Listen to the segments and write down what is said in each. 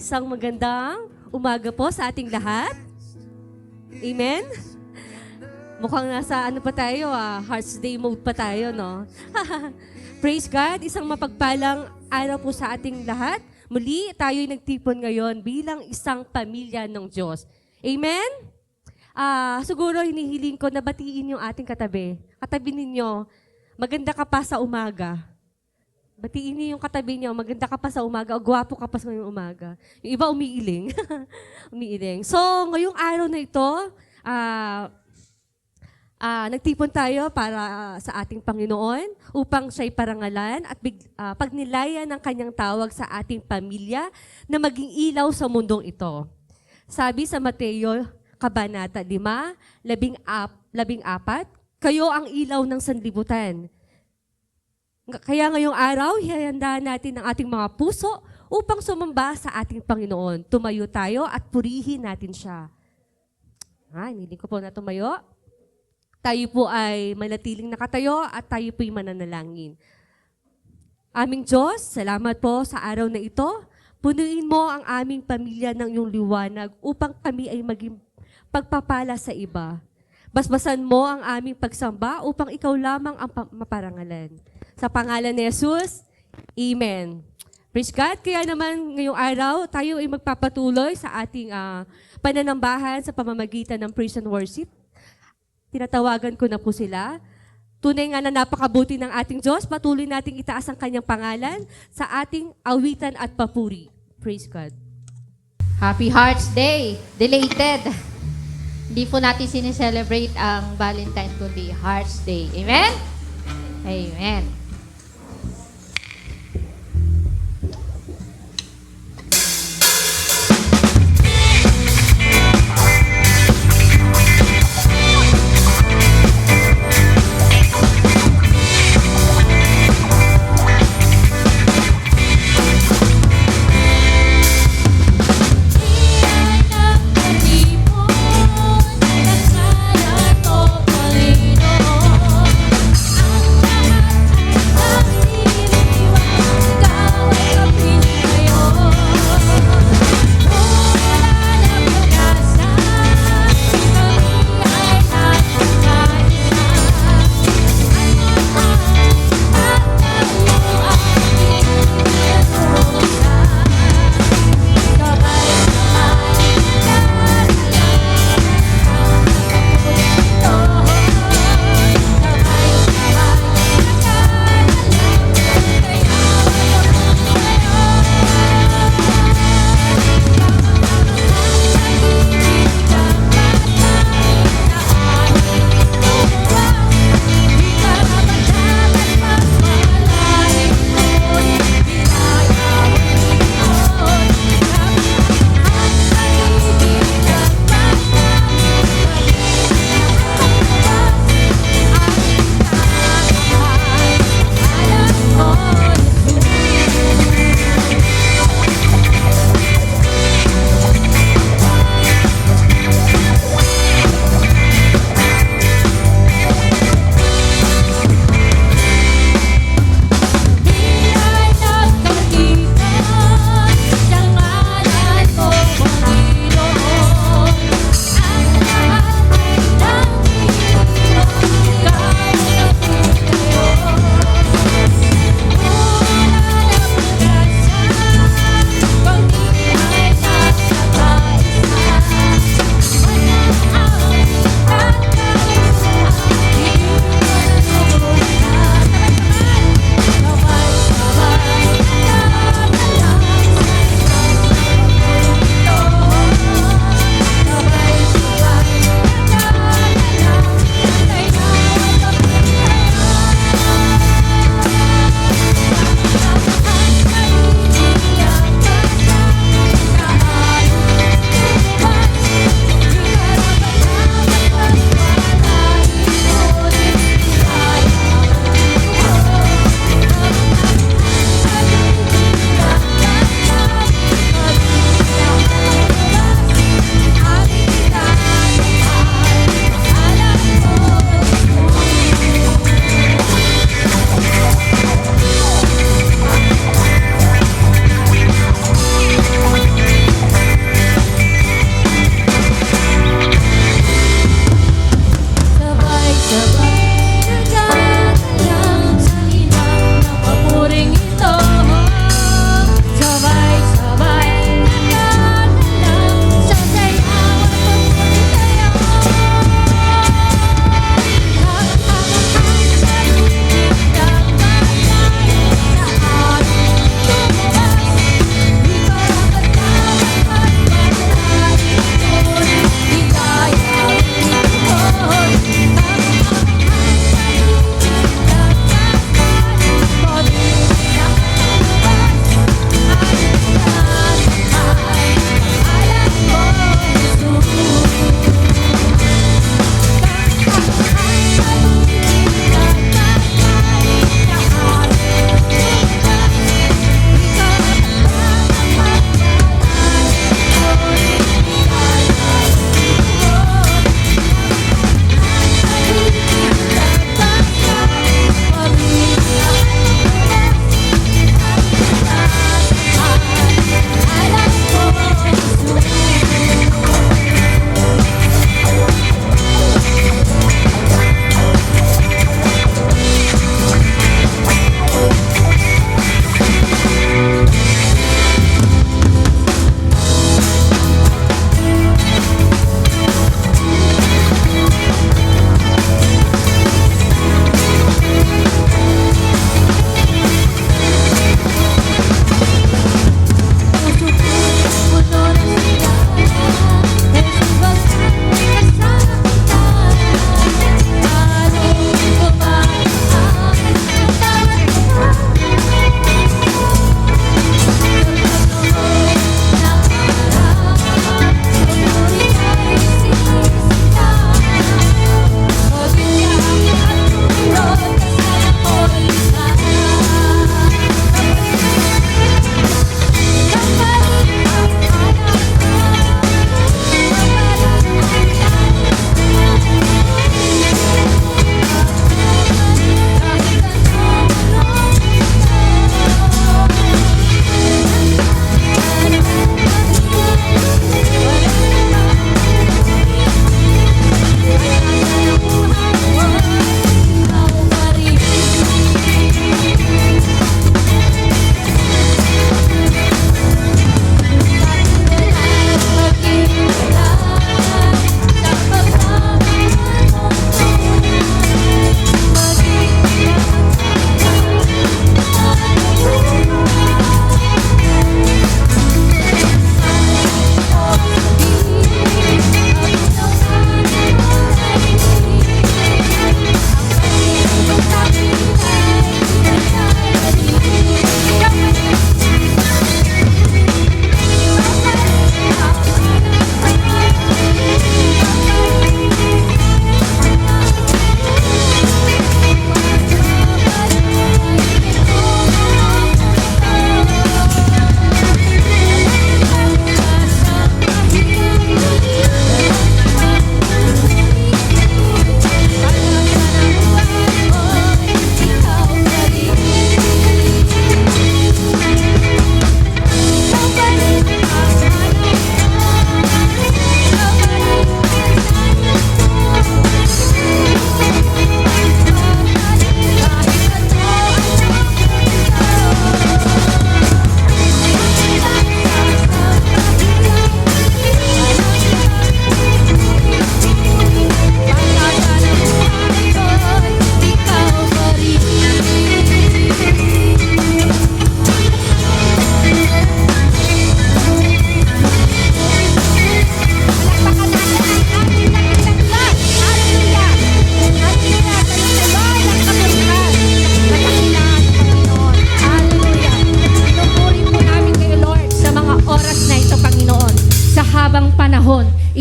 Isang magandang umaga po sa ating lahat. Amen? Mukhang nasa ano pa tayo, Hearts Day mode pa tayo, no? Praise God, isang mapagpalang araw po sa ating lahat. Muli, tayo'y nagtipon ngayon bilang isang pamilya ng Diyos. Amen? Siguro hinihiling ko na batiin yung ating katabi. Katabi ninyo, maganda ka pa sa umaga. Batiin niyo yung katabi niyo, maganda ka pa sa umaga, o gwapo ka pa sa ngayong umaga. Yung iba umiiling. Umiiling. So, ngayong araw na ito, nagtipon tayo para sa ating Panginoon upang siya'y parangalan at pagnilayan ng kanyang tawag sa ating pamilya na maging ilaw sa mundong ito. Sabi sa Mateo, Kabanata 5, 14, kayo ang ilaw ng sanlibutan. Kaya ngayong araw, hihandaan natin ang ating mga puso upang sumamba sa ating Panginoon. Tumayo tayo at purihin natin siya. Hindi ko po na tumayo. Tayo po ay manatiling nakatayo at tayo po ay mananalangin. Aming Diyos, salamat po sa araw na ito. Punuin mo ang aming pamilya ng iyong liwanag upang kami ay maging pagpapala sa iba. Basbasan mo ang aming pagsamba upang ikaw lamang ang maparangalan. Sa pangalan ni Jesus, Amen. Praise God. Kaya naman ngayong araw, tayo ay magpapatuloy sa ating pananambahan sa pamamagitan ng praise and worship. Tinatawagan ko na po sila. Tunay nga na napakabuti ng ating Diyos. Patuloy nating itaas ang kanyang pangalan sa ating awitan at papuri. Praise God. Happy Hearts Day! Delated! Hindi po natin sineselebrate ang Valentine kundi Hearts Day. Amen? Amen. Ang lahat ay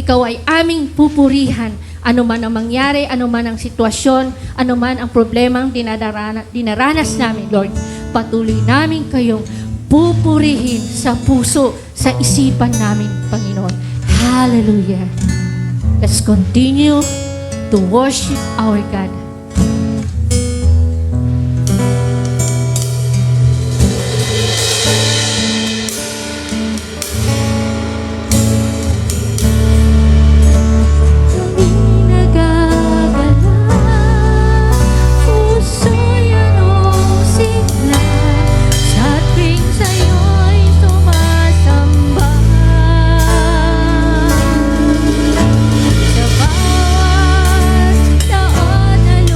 Ikaw ay aming pupurihan. Ano man ang mangyari, ano man ang sitwasyon, ano man ang problemang dinaranas namin, Lord, patuloy namin kayong pupurihin sa puso, sa isipan namin, Panginoon. Hallelujah. Let's continue to worship our God. Sa bawat taon na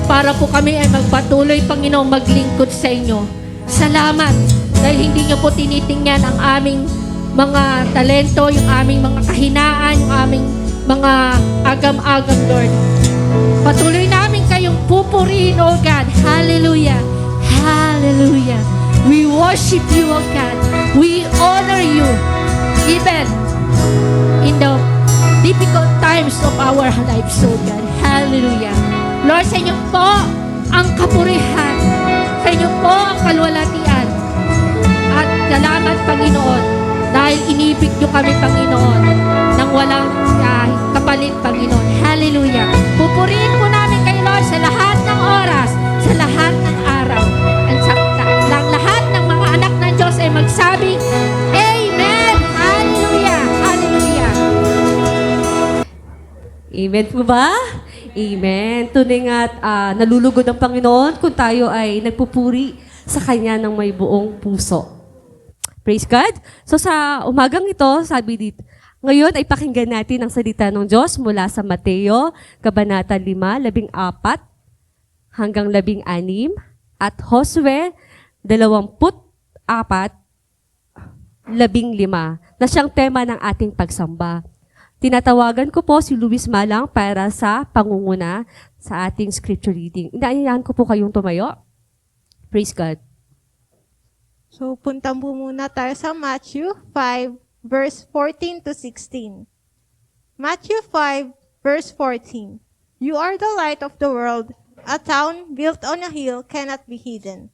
para po kami ay magpatuloy, Panginoon, maglingkod sa inyo. Salamat dahil hindi niyo po tinitingnan ang aming mga talento, yung aming mga kahinaan, yung aming mga agam-agam, Lord. Patuloy namin kayong pupurihin, O God. Hallelujah. Hallelujah. We worship you, O God. We honor you. Even in the difficult times of our lives, O God. Hallelujah. Lord, sa inyo po ang kapurihan. Sa inyo po ang kalwalatian. At salamat, Panginoon, dahil inibig niyo kami, Panginoon, nang walang kapalit, Panginoon. Hallelujah. Pupurihin po namin kayo, Lord, sa lahat ng oras, sa lahat ng araw. At sa lahat ng mga anak ng Diyos ay magsabing, Amen! Hallelujah! Hallelujah! Amen po ba? Amen. Tunay nga't nalulugod ang Panginoon kung tayo ay nagpupuri sa Kanya ng may buong puso. Praise God. So sa umagang ito, sabi dito, ngayon ay pakinggan natin ang salita ng Diyos mula sa Mateo, Kabanata 5, 14 hanggang 16, at Josue 24, 15, na siyang tema ng ating pagsamba. Tinatawagan ko po si Luis Malang para sa pangunguna sa ating scripture reading. Inaayahan ko po kayong tumayo. Praise God. So, punta po muna tayo sa Matthew 5, verse 14 to 16. Matthew 5, verse 14. You are the light of the world. A town built on a hill cannot be hidden.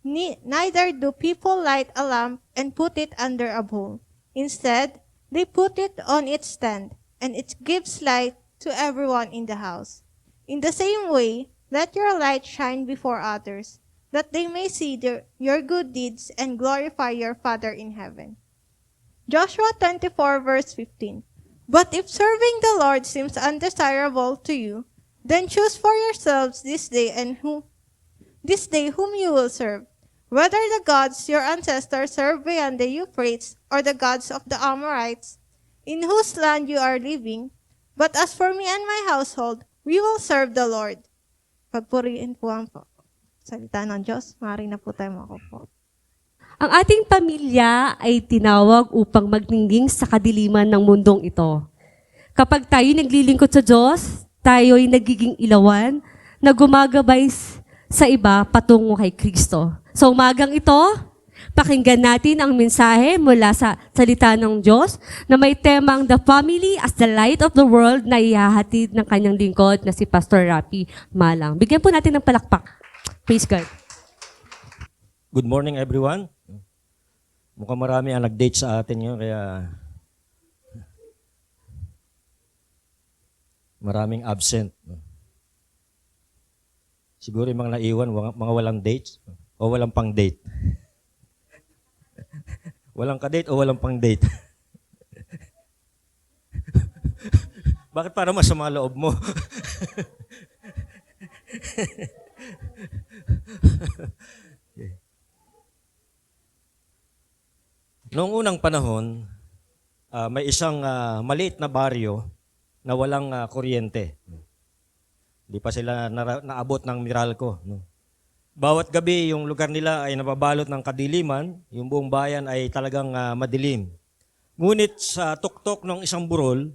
Neither do people light a lamp and put it under a bowl. Instead, they put it on its stand, and it gives light to everyone in the house. In the same way, let your light shine before others, that they may see your good deeds and glorify your Father in heaven. Joshua 24, verse 15. But if serving the Lord seems undesirable to you, then choose for yourselves this day whom you will serve, whether the gods your ancestors served beyond the Euphrates or the gods of the Amorites, in whose land you are living. But as for me and my household, we will serve the Lord. Pagpuriin po ang salita ng Diyos. Maaari na po tayo makupo. Ang ating pamilya ay tinawag upang magningging sa kadiliman ng mundong ito. Kapag tayo naglilingkod sa Diyos, tayo ay nagiging ilawan na gumagabay sa iba patungo kay Kristo. So umagang ito, pakinggan natin ang mensahe mula sa salita ng Diyos na may temang The Family as the Light of the World na ihahatid ng kanyang lingkod na si Pastor Rapi Malang. Bigyan po natin ng palakpak. Praise God. Good morning, everyone. Mukhang marami ang nag-date sa atin ngayon, kaya maraming absent. Siguro yung mga naiwan, mga walang dates o walang pang-date. Walang ka-date o walang pang-date. Bakit para masama loob mo? Noong unang panahon, may isang maliit na baryo na walang kuryente. Hindi pa sila naabot ng Meralco. No? Bawat gabi, yung lugar nila ay nababalot ng kadiliman, yung buong bayan ay talagang madilim. Ngunit sa tuktok ng isang burol,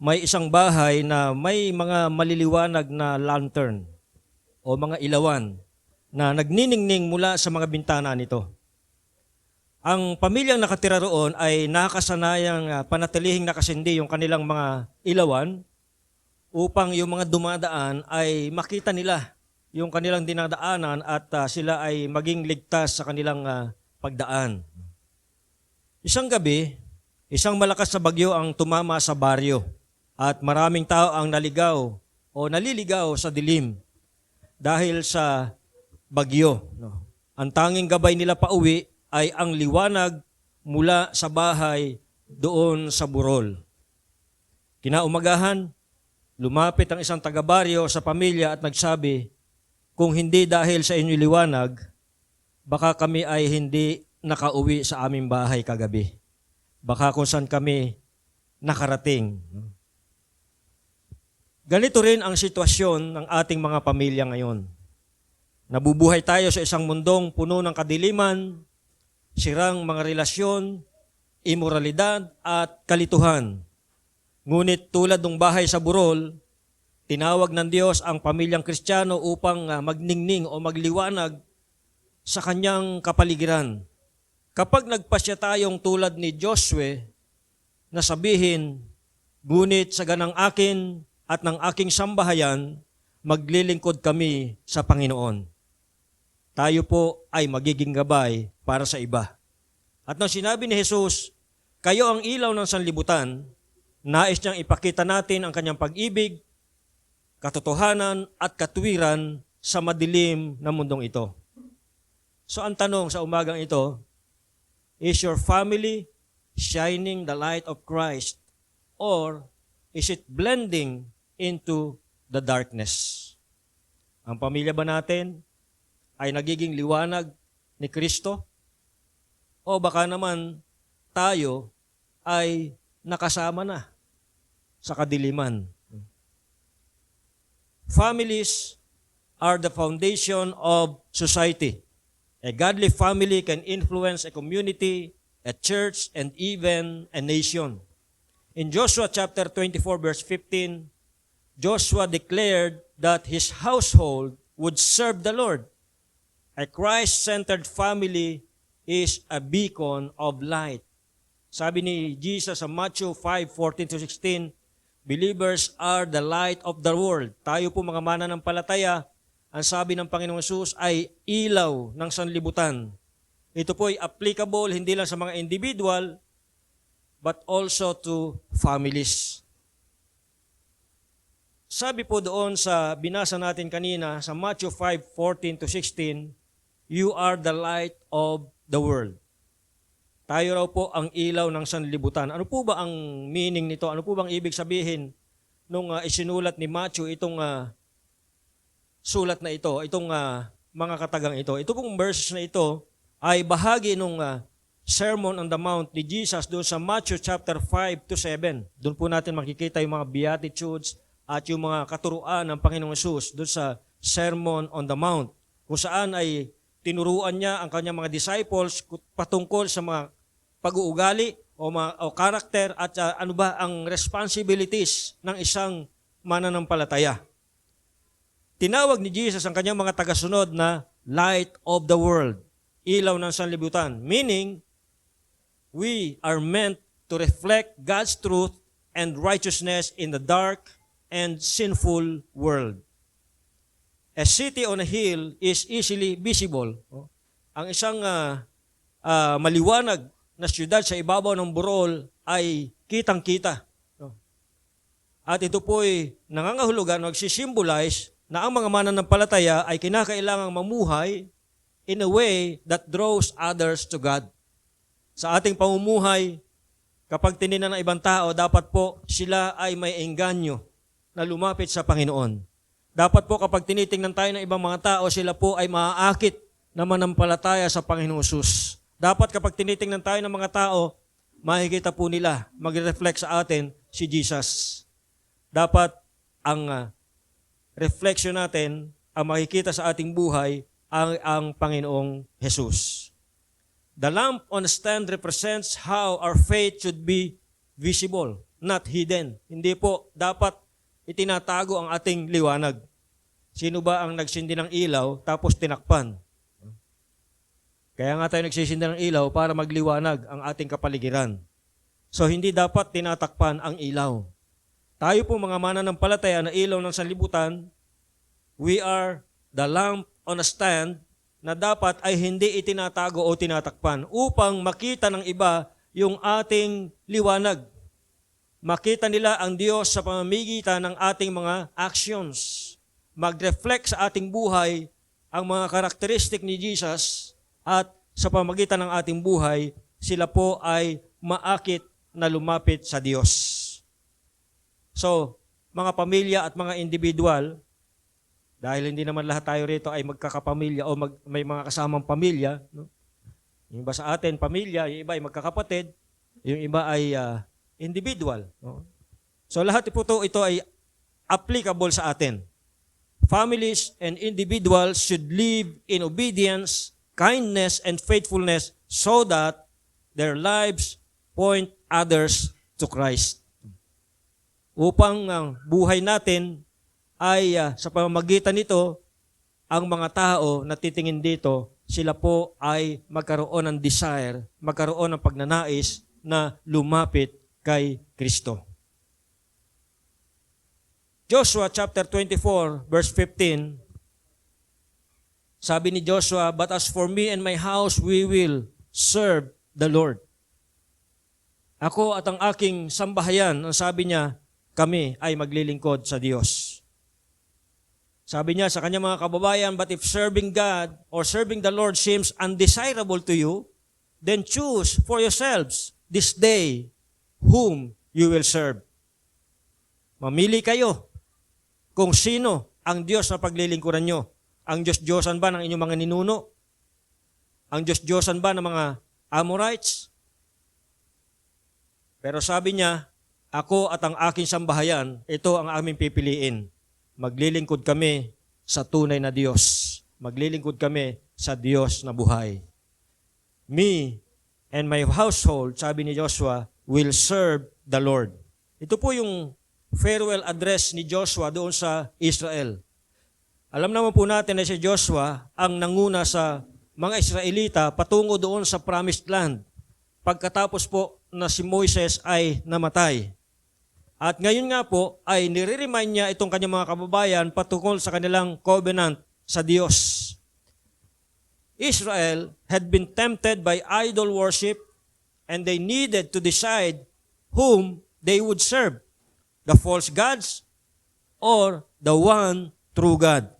may isang bahay na may mga maliliwanag na lantern o mga ilawan na nagniningning mula sa mga bintana nito. Ang pamilyang nakatira roon ay nakasanayang panatilihing nakasindi yung kanilang mga ilawan upang yung mga dumadaan ay makita nila yung kanilang dinadaanan at sila ay maging ligtas sa kanilang pagdaan. Isang gabi, isang malakas na bagyo ang tumama sa baryo at maraming tao ang naligaw o naliligaw sa dilim dahil sa bagyo. Ang tanging gabay nila pauwi ay ang liwanag mula sa bahay doon sa burol. Kinaumagahan, lumapit ang isang taga-baryo sa pamilya at nagsabi, kung hindi dahil sa inyong liwanag, baka kami ay hindi nakauwi sa aming bahay kagabi. Baka kung saan kami nakarating. Ganito rin ang sitwasyon ng ating mga pamilya ngayon. Nabubuhay tayo sa isang mundong puno ng kadiliman, sirang mga relasyon, imoralidad at kalituhan. Ngunit tulad ng bahay sa burol, tinawag ng Diyos ang pamilyang Kristiyano upang magningning o magliwanag sa kanyang kapaligiran. Kapag nagpasya tayong tulad ni Josue na sabihin, ngunit sa ganang akin at ng aking sambahayan, maglilingkod kami sa Panginoon. Tayo po ay magiging gabay para sa iba. At nang sinabi ni Jesus, kayo ang ilaw ng sanlibutan, nais niyang ipakita natin ang kanyang pag-ibig, katotohanan at katuwiran sa madilim na mundong ito. So ang tanong sa umagang ito, is your family shining the light of Christ or is it blending into the darkness? Ang pamilya ba natin ay nagiging liwanag ni Kristo? O baka naman tayo ay nakasama na sa kadiliman? Families are the foundation of society. A godly family can influence a community, a church, and even a nation. In Joshua chapter 24, verse 15, Joshua declared that his household would serve the Lord. A Christ-centered family is a beacon of light. Sabi ni Jesus sa Matthew 5:14-16, believers are the light of the world. Tayo po mga mananampalataya, ang sabi ng Panginoong Hesus ay ilaw ng sanlibutan. Ito po ay applicable hindi lang sa mga individual, but also to families. Sabi po doon sa binasa natin kanina sa Matthew 5:14-16, you are the light of the world. Tayo raw po ang ilaw ng sanlibutan. Ano po ba ang meaning nito? Ano po bang ibig sabihin nung isinulat ni Matthew itong sulat na ito, itong mga katagang ito? Ito pong verses na ito ay bahagi nung Sermon on the Mount ni Jesus doon sa Matthew chapter 5-7. Doon po natin makikita yung mga Beatitudes at yung mga katuruan ng Panginoong Hesus doon sa Sermon on the Mount, kung saan ay tinuruan niya ang kanyang mga disciples patungkol sa mga pag-uugali o karakter at ano ba ang responsibilities ng isang mananampalataya. Tinawag ni Jesus ang kanyang mga tagasunod na light of the world, ilaw ng sanlibutan, meaning we are meant to reflect God's truth and righteousness in the dark and sinful world. A city on a hill is easily visible. Ang isang maliwanag na siyudad sa ibabaw ng burol ay kitang-kita. At ito po ay nangangahulugan, nagsisimbolize na ang mga mananampalataya ay kinakailangang mamuhay in a way that draws others to God. Sa ating pamumuhay, kapag tinignan ng ibang tao, dapat po sila ay may engganyo na lumapit sa Panginoon. Dapat po kapag tinitingnan tayo ng ibang mga tao, sila po ay maaakit na manampalataya sa Panginoong Hesus. Dapat kapag tinitingnan tayo ng mga tao, makikita po nila, mag-reflect sa atin si Jesus. Dapat ang reflection natin, ang makikita sa ating buhay, ang Panginoong Hesus. The lamp on the stand represents how our faith should be visible, not hidden. Hindi po dapat itinatago ang ating liwanag. Sino ba ang nagsindi ng ilaw tapos tinakpan? Kaya nga tayo nagsisindi ng ilaw para magliwanag ang ating kapaligiran. So hindi dapat tinatakpan ang ilaw. Tayo po mga mananampalataya na ilaw ng sanlibutan, we are the lamp on a stand na dapat ay hindi itinatago o tinatakpan upang makita ng iba yung ating liwanag. Makita nila ang Diyos sa pamamagitan ng ating mga actions. Mag-reflect sa ating buhay ang mga karakteristik ni Jesus at sa pamamagitan ng ating buhay, sila po ay maakit na lumapit sa Diyos. So, mga pamilya at mga individual, dahil hindi naman lahat tayo rito ay magkakapamilya o may mga kasamang pamilya, no? Yung iba sa atin, pamilya, yung iba ay magkakapatid, yung iba ay individual. No? So lahat po ito ay applicable sa atin. Families and individuals should live in obedience, kindness, and faithfulness so that their lives point others to Christ. Upang ang buhay natin ay sa pamamagitan nito, ang mga tao na titingin dito, sila po ay magkaroon ng desire, magkaroon ng pagnanais na lumapit kay Kristo. Joshua chapter 24 verse 15, sabi ni Joshua, "But as for me and my house, we will serve the Lord." Ako at ang aking sambahayan, ang sabi niya, kami ay maglilingkod sa Diyos. Sabi niya sa kanyang mga kababayan, "But if serving God or serving the Lord seems undesirable to you, then choose for yourselves this day whom you will serve." Mamili kayo kung sino ang Diyos na paglilingkuran nyo. Ang Diyos-Diyosan ba ng inyong mga ninuno? Ang Diyos-Diyosan ba ng mga Amorites? Pero sabi niya, ako at ang aking sambahayan, ito ang aming pipiliin. Maglilingkod kami sa tunay na Diyos. Maglilingkod kami sa Diyos na buhay. Me and my household, sabi ni Joshua, will serve the Lord. Ito po yung farewell address ni Joshua doon sa Israel. Alam naman po natin na si Joshua ang nanguna sa mga Israelita patungo doon sa Promised Land. Pagkatapos po na si Moises ay namatay. At ngayon nga po ay nire-remind niya itong kanyang mga kababayan patungkol sa kanilang covenant sa Diyos. Israel had been tempted by idol worship and they needed to decide whom they would serve, the false gods or the one true God.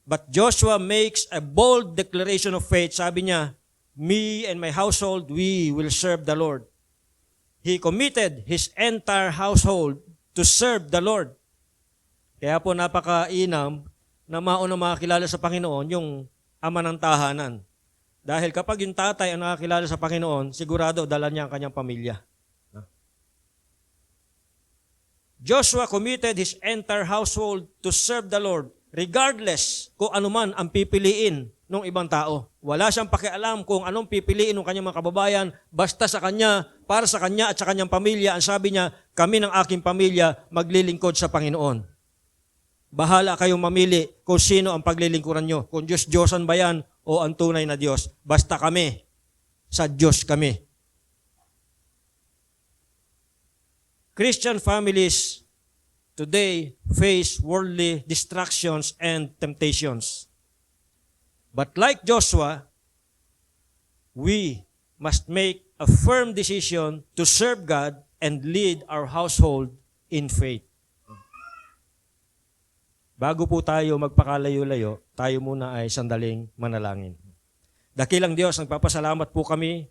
But Joshua makes a bold declaration of faith. Sabi niya, "Me and my household, we will serve the Lord." He committed his entire household to serve the Lord. Kaya po napakainam na mauna makakilala sa Panginoon yung ama ng tahanan. Dahil kapag yung tatay ang nakakilala sa Panginoon, sigurado dala niya ang kanyang pamilya. Joshua committed his entire household to serve the Lord, regardless kung anuman ang pipiliin ng ibang tao. Wala siyang pakialam kung anong pipiliin ng kanyang mga kababayan, basta sa kanya, para sa kanya at sa kanyang pamilya. Ang sabi niya, kami ng aking pamilya maglilingkod sa Panginoon. Bahala kayong mamili kung sino ang paglilingkuran nyo. Kung Diyos-Diyosan ba yan o ang tunay na Diyos. Basta kami, sa Diyos kami. Christian families today face worldly distractions and temptations. But like Joshua, we must make a firm decision to serve God and lead our household in faith. Bago po tayo magpakalayo-layo, tayo muna ay sandaling manalangin. Dakilang Diyos, nagpapasalamat po kami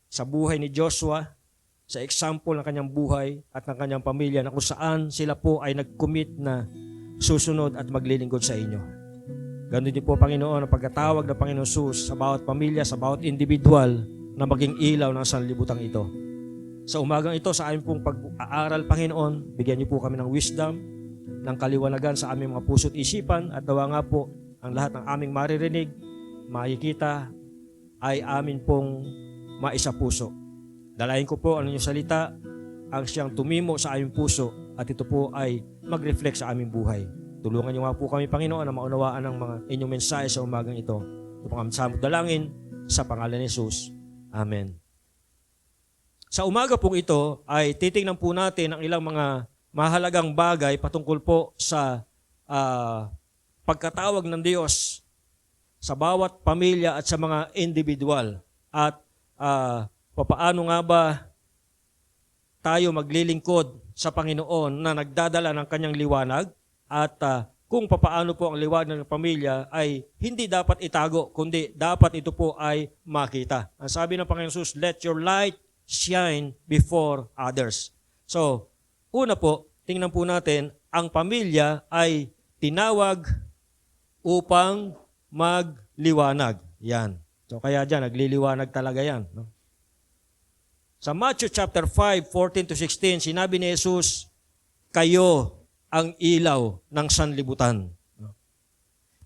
sa buhay ni Joshua, sa example ng kanyang buhay at ng kanyang pamilya na kung saan sila po ay nag-commit na susunod at maglilingkod sa inyo. Ganun din po, Panginoon, ang pagkatawag ng Panginoon Jesus sa bawat pamilya, sa bawat individual na maging ilaw ng sanlibutang ito. Sa umagang ito, sa aming pong pag-aaral, Panginoon, bigyan niyo po kami ng wisdom, ng kaliwanagan sa aming mga puso't isipan at nawa nga po ang lahat ng aming maririnig, makikita, ay amin pong maisapuso. Dalayan ko po ang inyong salita, ang siyang tumimo sa aming puso at ito po ay mag-reflect sa aming buhay. Tulungan niyo nga po kami, Panginoon, na maunawaan ang mga inyong mensahe sa umagang ito. Ito po kami samot dalangin sa pangalan ni Jesus. Amen. Sa umaga pong ito ay titingnan po natin ang ilang mga mahalagang bagay patungkol po sa pagkatawag ng Diyos sa bawat pamilya at sa mga individual. At papaano nga ba tayo maglilingkod sa Panginoon na nagdadala ng kanyang liwanag at kung papaano po ang liwanag ng pamilya ay hindi dapat itago, kundi dapat ito po ay makita. Ang sabi ng Panginoon Jesus, "Let your light shine before others." So, una po, tingnan po natin, ang pamilya ay tinawag upang magliwanag. Yan. So, kaya dyan, nagliliwanag talaga yan. No? Sa Matthew chapter 5, 14 to 16, sinabi ni Jesus, "Kayo ang ilaw ng sanlibutan.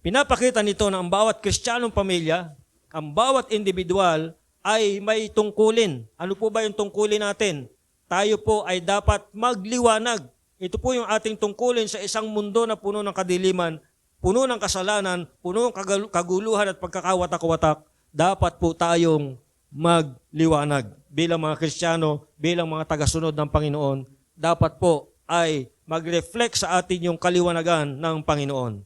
Pinapakita nito na ang bawat Kristiyanong pamilya, ang bawat individual ay may tungkulin. Ano po ba yung tungkulin natin? Tayo po ay dapat magliwanag. Ito po yung ating tungkulin sa isang mundo na puno ng kadiliman, puno ng kasalanan, puno ng kaguluhan at pagkakawatak-watak. Dapat po tayong magliwanag. Bilang mga Kristiyano, bilang mga tagasunod ng Panginoon, dapat po ay mag-reflect sa atin yung kaliwanagan ng Panginoon.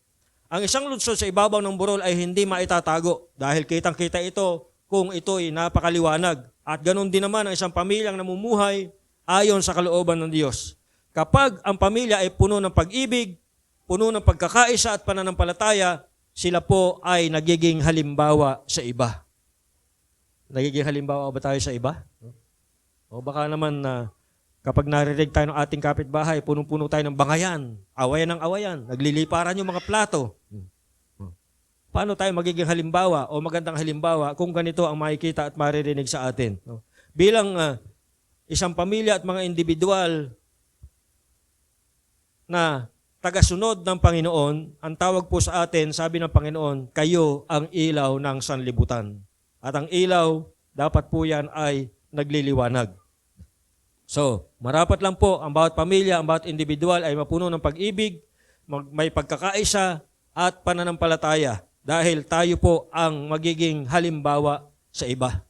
Ang isang lungsod sa ibabaw ng burol ay hindi maitatago dahil kitang-kita ito kung ito'y napakaliwanag. At ganoon din naman ang isang pamilyang namumuhay ayon sa kalooban ng Diyos. Kapag ang pamilya ay puno ng pag-ibig, puno ng pagkakaisa at pananampalataya, sila po ay nagiging halimbawa sa iba. Nagiging halimbawa ba tayo sa iba? O baka naman na kapag naririnig tayo ng ating kapitbahay, punong-puno tayo ng bangayan, awayan ng awayan, nagliliparan yung mga plato. Paano tayo magiging halimbawa o magandang halimbawa kung ganito ang makikita at maririnig sa atin? Bilang isang pamilya at mga individual na tagasunod ng Panginoon, ang tawag po sa atin, sabi ng Panginoon, kayo ang ilaw ng sanlibutan. At ang ilaw, dapat po yan ay nagliliwanag. So, marapat lang po ang bawat pamilya, ang bawat individual ay mapuno ng pag-ibig, may pagkakaisa at pananampalataya dahil tayo po ang magiging halimbawa sa iba.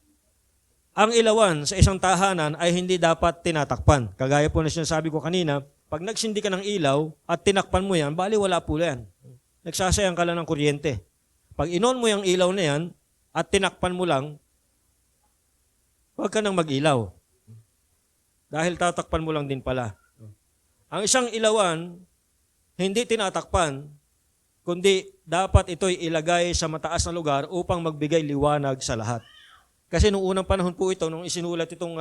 Ang ilawan sa isang tahanan ay hindi dapat tinatakpan. Kagaya po na sinasabi ko kanina, pag nagsindi ka ng ilaw at tinakpan mo yan, bali wala po yan. Nagsasayang ka lang ng kuryente. Pag inon mo yung ilaw na yan at tinakpan mo lang, huwag ka nang mag-ilaw. Dahil tatakpan mo lang din pala. Ang isang ilawan, hindi tinatakpan, kundi dapat ito'y ilagay sa mataas na lugar upang magbigay liwanag sa lahat. Kasi noong unang panahon po ito, nung isinulat itong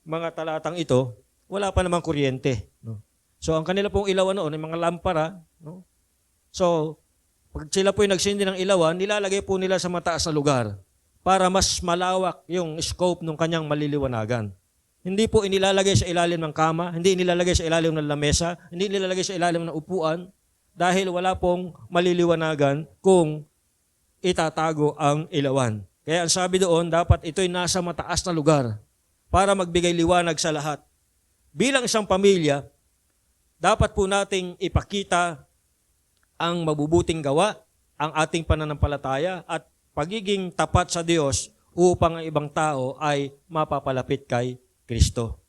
mga talatang ito, wala pa namang kuryente. So ang kanila pong ilawan noon ay mga lampara. So pag sila po'y nagsindi ng ilawan, nilalagay po nila sa mataas na lugar para mas malawak yung scope ng kanyang maliliwanagan. Hindi po inilalagay sa ilalim ng kama, hindi inilalagay sa ilalim ng lamesa, hindi inilalagay sa ilalim ng upuan dahil wala pong maliliwanagan kung itatago ang ilawan. Kaya ang sabi doon, dapat ito'y nasa mataas na lugar para magbigay liwanag sa lahat. Bilang isang pamilya, dapat po nating ipakita ang mabubuting gawa, ang ating pananampalataya at pagiging tapat sa Diyos upang ang ibang tao ay mapapalapit kay Kristo.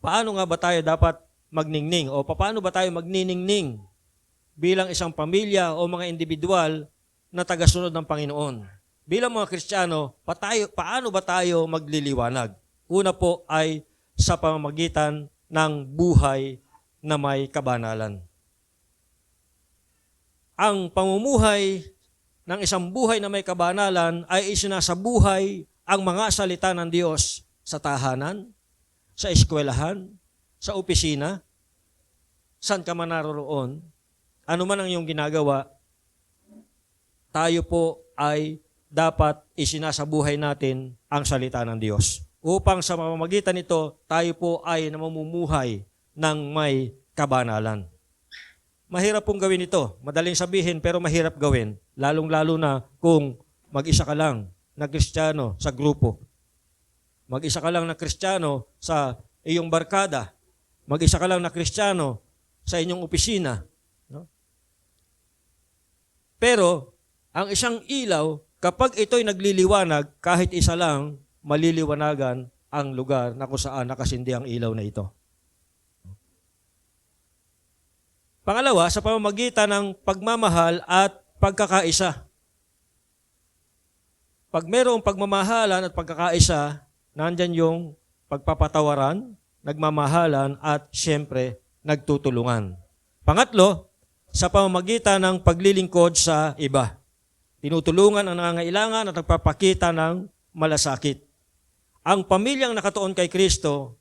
Paano nga ba tayo dapat magningning o paano ba tayo magniningning bilang isang pamilya o mga individual na tagasunod ng Panginoon? Bilang mga Kristiyano, paano ba tayo magliliwanag? Una po ay sa pamamagitan ng buhay na may kabanalan. Ang pamumuhay ng isang buhay na may kabanalan ay isinasabuhay ang mga salita ng Diyos sa tahanan, sa eskwelahan, sa opisina, saan ka man naroroon, ano man ang iyong ginagawa, tayo po ay dapat isinasabuhay natin ang salita ng Diyos. Upang sa pamamagitan nito, tayo po ay namumuhay ng may kabanalan. Mahirap pong gawin ito. Madaling sabihin pero mahirap gawin. Lalong-lalo na kung mag-isa ka lang na Kristiyano sa grupo. Mag-isa ka lang na Kristiyano sa iyong barkada. Mag-isa ka lang na Kristiyano sa inyong opisina. No? Pero, ang isang ilaw, kapag ito'y nagliliwanag, kahit isa lang, maliliwanagan ang lugar na kung saan nakasindi ang ilaw na ito. Pangalawa, sa pamamagitan ng pagmamahal at pagkakaisa. Pag mayroong pagmamahalan at pagkakaisa, nandyan yung pagpapatawaran, nagmamahalan at siyempre nagtutulungan. Pangatlo, sa pamamagitan ng paglilingkod sa iba. Tinutulungan ang nangangailangan at nagpapakita ng malasakit. Ang pamilyang nakatuon kay Kristo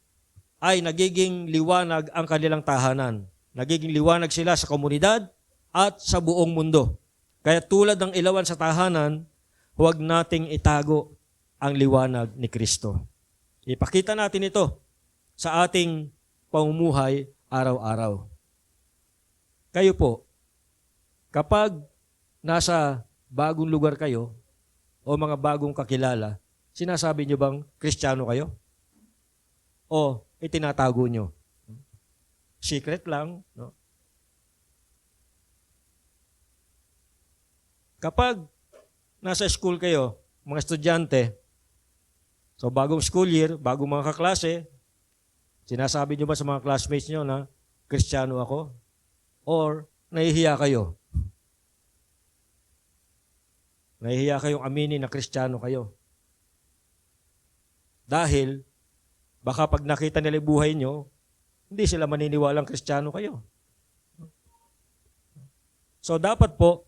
ay nagiging liwanag ang kanilang tahanan. Nagiging liwanag sila sa komunidad at sa buong mundo. Kaya tulad ng ilawan sa tahanan, huwag nating itago ang liwanag ni Kristo. Ipakita natin ito sa ating pamumuhay araw-araw. kayo po, kapag nasa bagong lugar kayo o mga bagong kakilala, sinasabi nyo bang Kristiyano kayo? O itinatago nyo? Secret lang, no? Kapag nasa school kayo, mga estudyante, so bagong school year, bagong mga kaklase, sinasabi nyo ba sa mga classmates nyo na Kristiyano ako? Or nahihiya kayo? Nahihiya kayong aminin na Kristiyano kayo. Dahil, baka pag nakita nila yung buhay nyo, hindi sila maniniwalang Kristiyano kayo. So dapat po,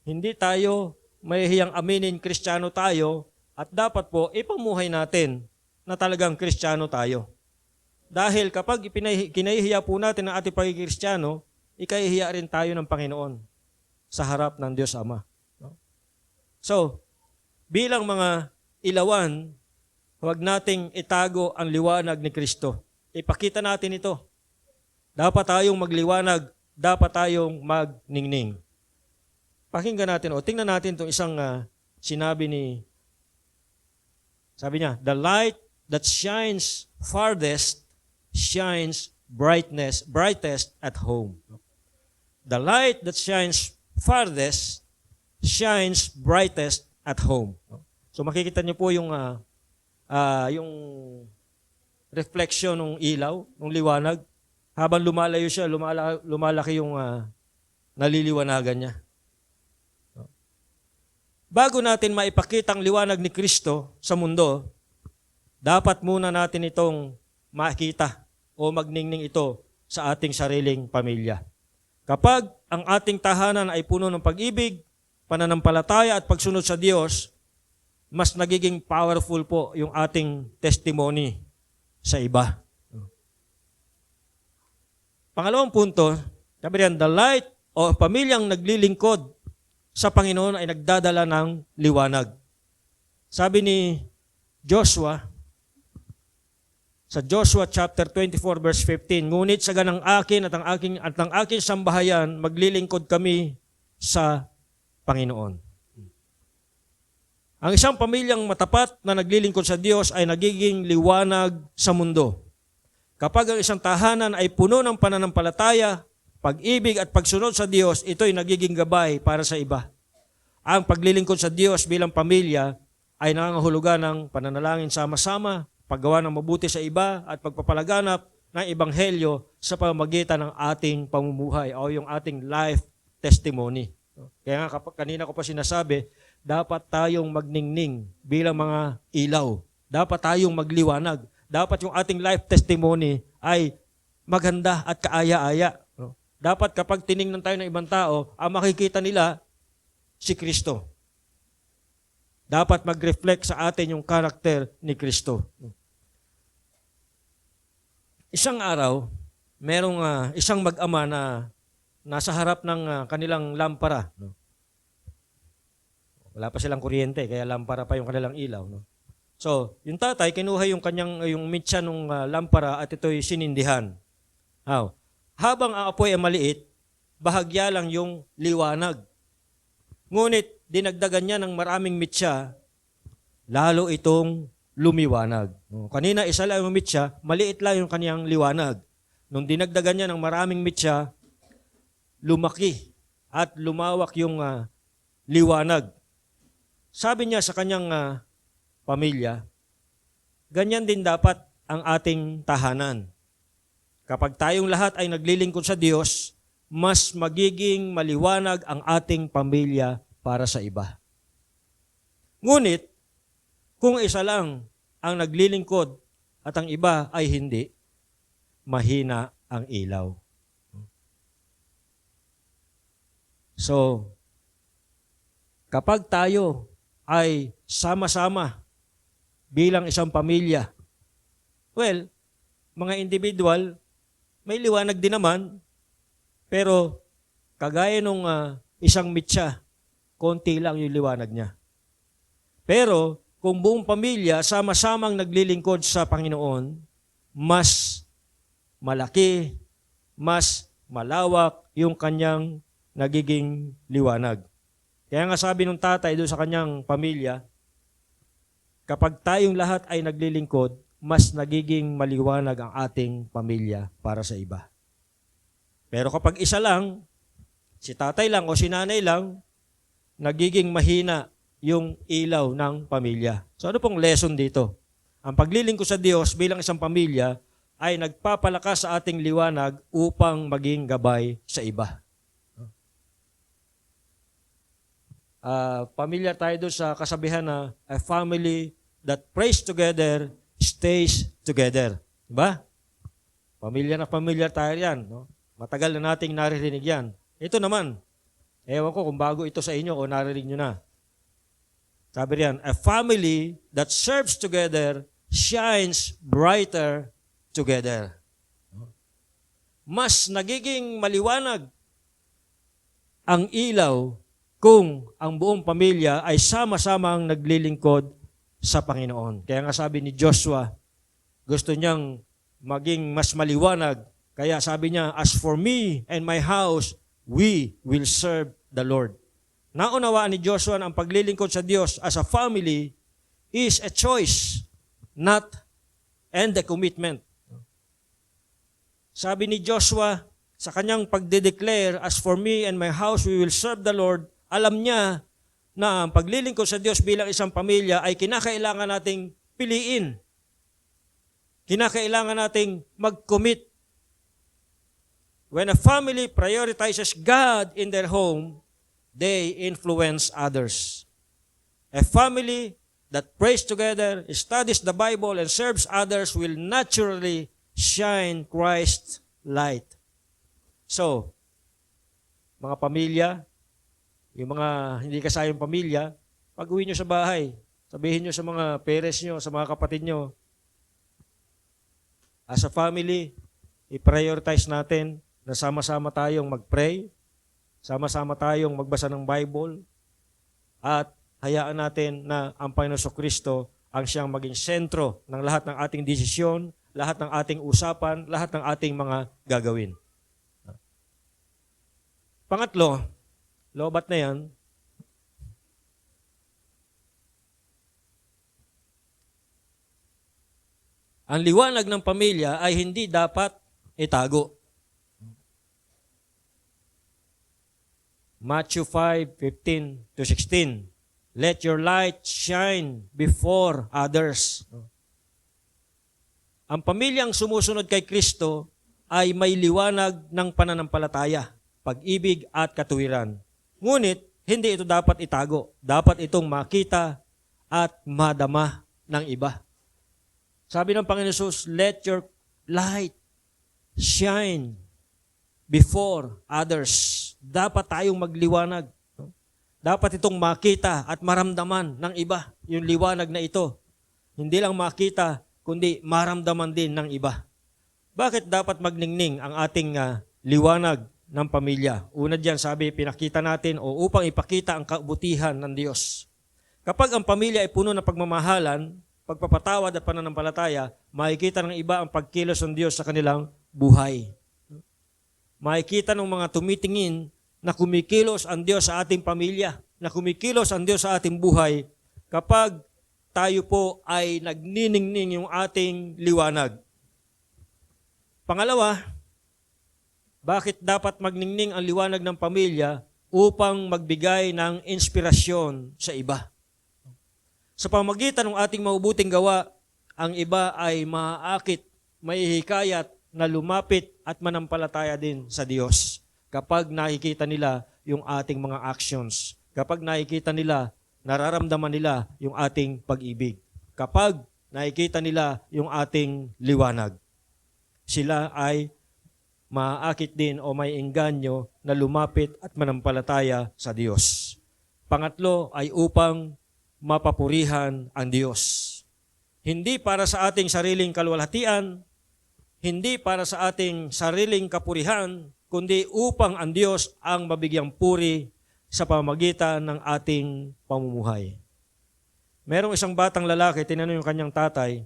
hindi tayo mahihiyang aminin Kristiyano tayo at dapat po ipamuhay natin na talagang Kristiyano tayo. Dahil kapag kinahihiya po natin ang ating pagiging Kristiyano, ikahihiya rin tayo ng Panginoon sa harap ng Diyos Ama. So, bilang mga ilawan, huwag nating itago ang liwanag ni Kristo. Ipakita natin ito. Dapat tayong magliwanag, dapat tayong magningning. Pakinggan natin, tingnan natin itong isang sinabi sabi niya, the light that shines farthest shines brightest at home. The light that shines farthest shines brightest at home. So makikita niyo po yung reflection ng ilaw, ng liwanag. Habang lumalayo siya, lumalaki yung naliliwanagan niya. Bago natin maipakita ang liwanag ni Kristo sa mundo, dapat muna natin itong makita o magningning ito sa ating sariling pamilya. Kapag ang ating tahanan ay puno ng pag-ibig, pananampalataya at pagsunod sa Diyos, mas nagiging powerful po yung ating testimony sa iba. Pangalawang punto, sabi riyan, the light o pamilyang naglilingkod sa Panginoon ay nagdadala ng liwanag. Sabi ni Joshua, sa Joshua chapter 24 verse 15, ngunit sa ganang akin at ang aking sambahayan, maglilingkod kami sa Panginoon. Ang isang pamilyang matapat na naglilingkod sa Diyos ay nagiging liwanag sa mundo. Kapag ang isang tahanan ay puno ng pananampalataya, pag-ibig at pagsunod sa Diyos, ito'y nagiging gabay para sa iba. Ang paglilingkod sa Diyos bilang pamilya ay nangangahulugan ng pananalangin sama-sama, paggawa ng mabuti sa iba at pagpapalaganap ng ebanghelyo sa pamamagitan ng ating pamumuhay o yung ating life testimony. Kaya nga kanina ko pa sinasabi, dapat tayong magningning bilang mga ilaw. Dapat tayong magliwanag. Dapat yung ating life testimony ay maganda at kaaya-aya. Dapat kapag tiningnan tayo ng ibang tao, ang makikita nila si Kristo. Dapat mag-reflect sa atin yung karakter ni Kristo. Isang araw, merong isang mag-ama na nasa harap ng kanilang lampara. No? Wala pa silang kuryente, kaya lampara pa yung kanilang ilaw. No? So, yung tatay, kinuha yung mitsa ng lampara at ito'y sinindihan. Habang ang apoy ay maliit, bahagya lang yung liwanag. Ngunit, dinagdagan niya ng maraming mitsa, lalo itong lumiwanag. No? Kanina, isa lang yung mitsa, maliit lang yung kaniyang liwanag. Nung dinagdagan niya ng maraming mitsa, lumaki at lumawak yung liwanag. Sabi niya sa kanyang pamilya, ganyan din dapat ang ating tahanan. Kapag tayong lahat ay naglilingkod sa Diyos, mas magiging maliwanag ang ating pamilya para sa iba. Ngunit, kung isa lang ang naglilingkod at ang iba ay hindi, mahina ang ilaw. So, kapag tayo ay sama-sama bilang isang pamilya, well, mga individual, may liwanag din naman, pero kagaya nung isang mitsa, konti lang yung liwanag niya. Pero kung buong pamilya sama-samang naglilingkod sa Panginoon, mas malaki, mas malawak yung kanyang nagiging liwanag. Kaya nga sabi ng tatay doon sa kanyang pamilya, kapag tayong lahat ay naglilingkod, mas nagiging maliwanag ang ating pamilya para sa iba. Pero kapag isa lang, si tatay lang o si nanay lang, nagiging mahina yung ilaw ng pamilya. So ano pong lesson dito? Ang paglilingkod sa Diyos bilang isang pamilya ay nagpapalakas sa ating liwanag upang maging gabay sa iba. Pamilyar tayo doon sa kasabihan na a family that prays together stays together. Diba? Pamilyar tayo yan. No? Matagal na nating naririnig yan. Ito naman, ewan ko kung bago ito sa inyo o naririnig nyo na. Sabi riyan, a family that serves together shines brighter together. Mas nagiging maliwanag ang ilaw kung ang buong pamilya ay sama-samang naglilingkod sa Panginoon. Kaya nga sabi ni Joshua, gusto niyang maging mas maliwanag. Kaya sabi niya, as for me and my house, we will serve the Lord. Naunawaan ni Joshua na ang paglilingkod sa Diyos as a family is a choice, not and a commitment. Sabi ni Joshua, sa kanyang pagde-declare, as for me and my house, we will serve the Lord, alam niya na ang paglilingkod sa Diyos bilang isang pamilya ay kinakailangan nating piliin. Kinakailangan nating mag-commit. When a family prioritizes God in their home, they influence others. A family that prays together, studies the Bible, and serves others will naturally shine Christ's light. So, mga pamilya, yung mga hindi kasayang pamilya, pag-uwi nyo sa bahay, sabihin nyo sa mga parents nyo, sa mga kapatid nyo, as a family, i-prioritize natin na sama-sama tayong mag-pray, sama-sama tayong magbasa ng Bible, at hayaan natin na ang Panginoon Kristo ang siyang maging sentro ng lahat ng ating desisyon, lahat ng ating usapan, lahat ng ating mga gagawin. Pangatlo, lobat na yan, ang liwanag ng pamilya ay hindi dapat itago. Matthew 5:15-16. Let your light shine before others. Ang pamilyang sumusunod kay Kristo ay may liwanag ng pananampalataya, pag-ibig at katuwiran. Ngunit, hindi ito dapat itago. Dapat itong makita at madama ng iba. Sabi ng Panginoon Jesus, let your light shine before others. Dapat tayong magliwanag. Dapat itong makita at maramdaman ng iba, yung liwanag na ito. Hindi lang makita, kundi maramdaman din ng iba. Bakit dapat magningning ang ating liwanag ng pamilya? Una diyan, sabi, pinakita natin o upang ipakita ang kabutihan ng Diyos. Kapag ang pamilya ay puno ng pagmamahalan, pagpapatawad at pananampalataya, makikita ng iba ang pagkilos ng Diyos sa kanilang buhay. Makikita ng mga tumitingin na kumikilos ang Diyos sa ating pamilya, na kumikilos ang Diyos sa ating buhay kapag tayo po ay nagniningning yung ating liwanag. Pangalawa, bakit dapat magningning ang liwanag ng pamilya upang magbigay ng inspirasyon sa iba? Sa pamamagitan ng ating mabubuting gawa, ang iba ay maaakit, maihikayat na lumapit at manampalataya din sa Diyos kapag nakikita nila yung ating mga actions, kapag nakikita nila, nararamdaman nila yung ating pag-ibig, kapag nakikita nila yung ating liwanag. Sila ay maaakit din o may engganyo na lumapit at manampalataya sa Diyos. Pangatlo ay upang mapapurihan ang Diyos. Hindi para sa ating sariling kalwalhatian, hindi para sa ating sariling kapurihan, kundi upang ang Diyos ang mabigyang puri sa pamamagitan ng ating pamumuhay. Merong isang batang lalaki, tinanong yung kanyang tatay,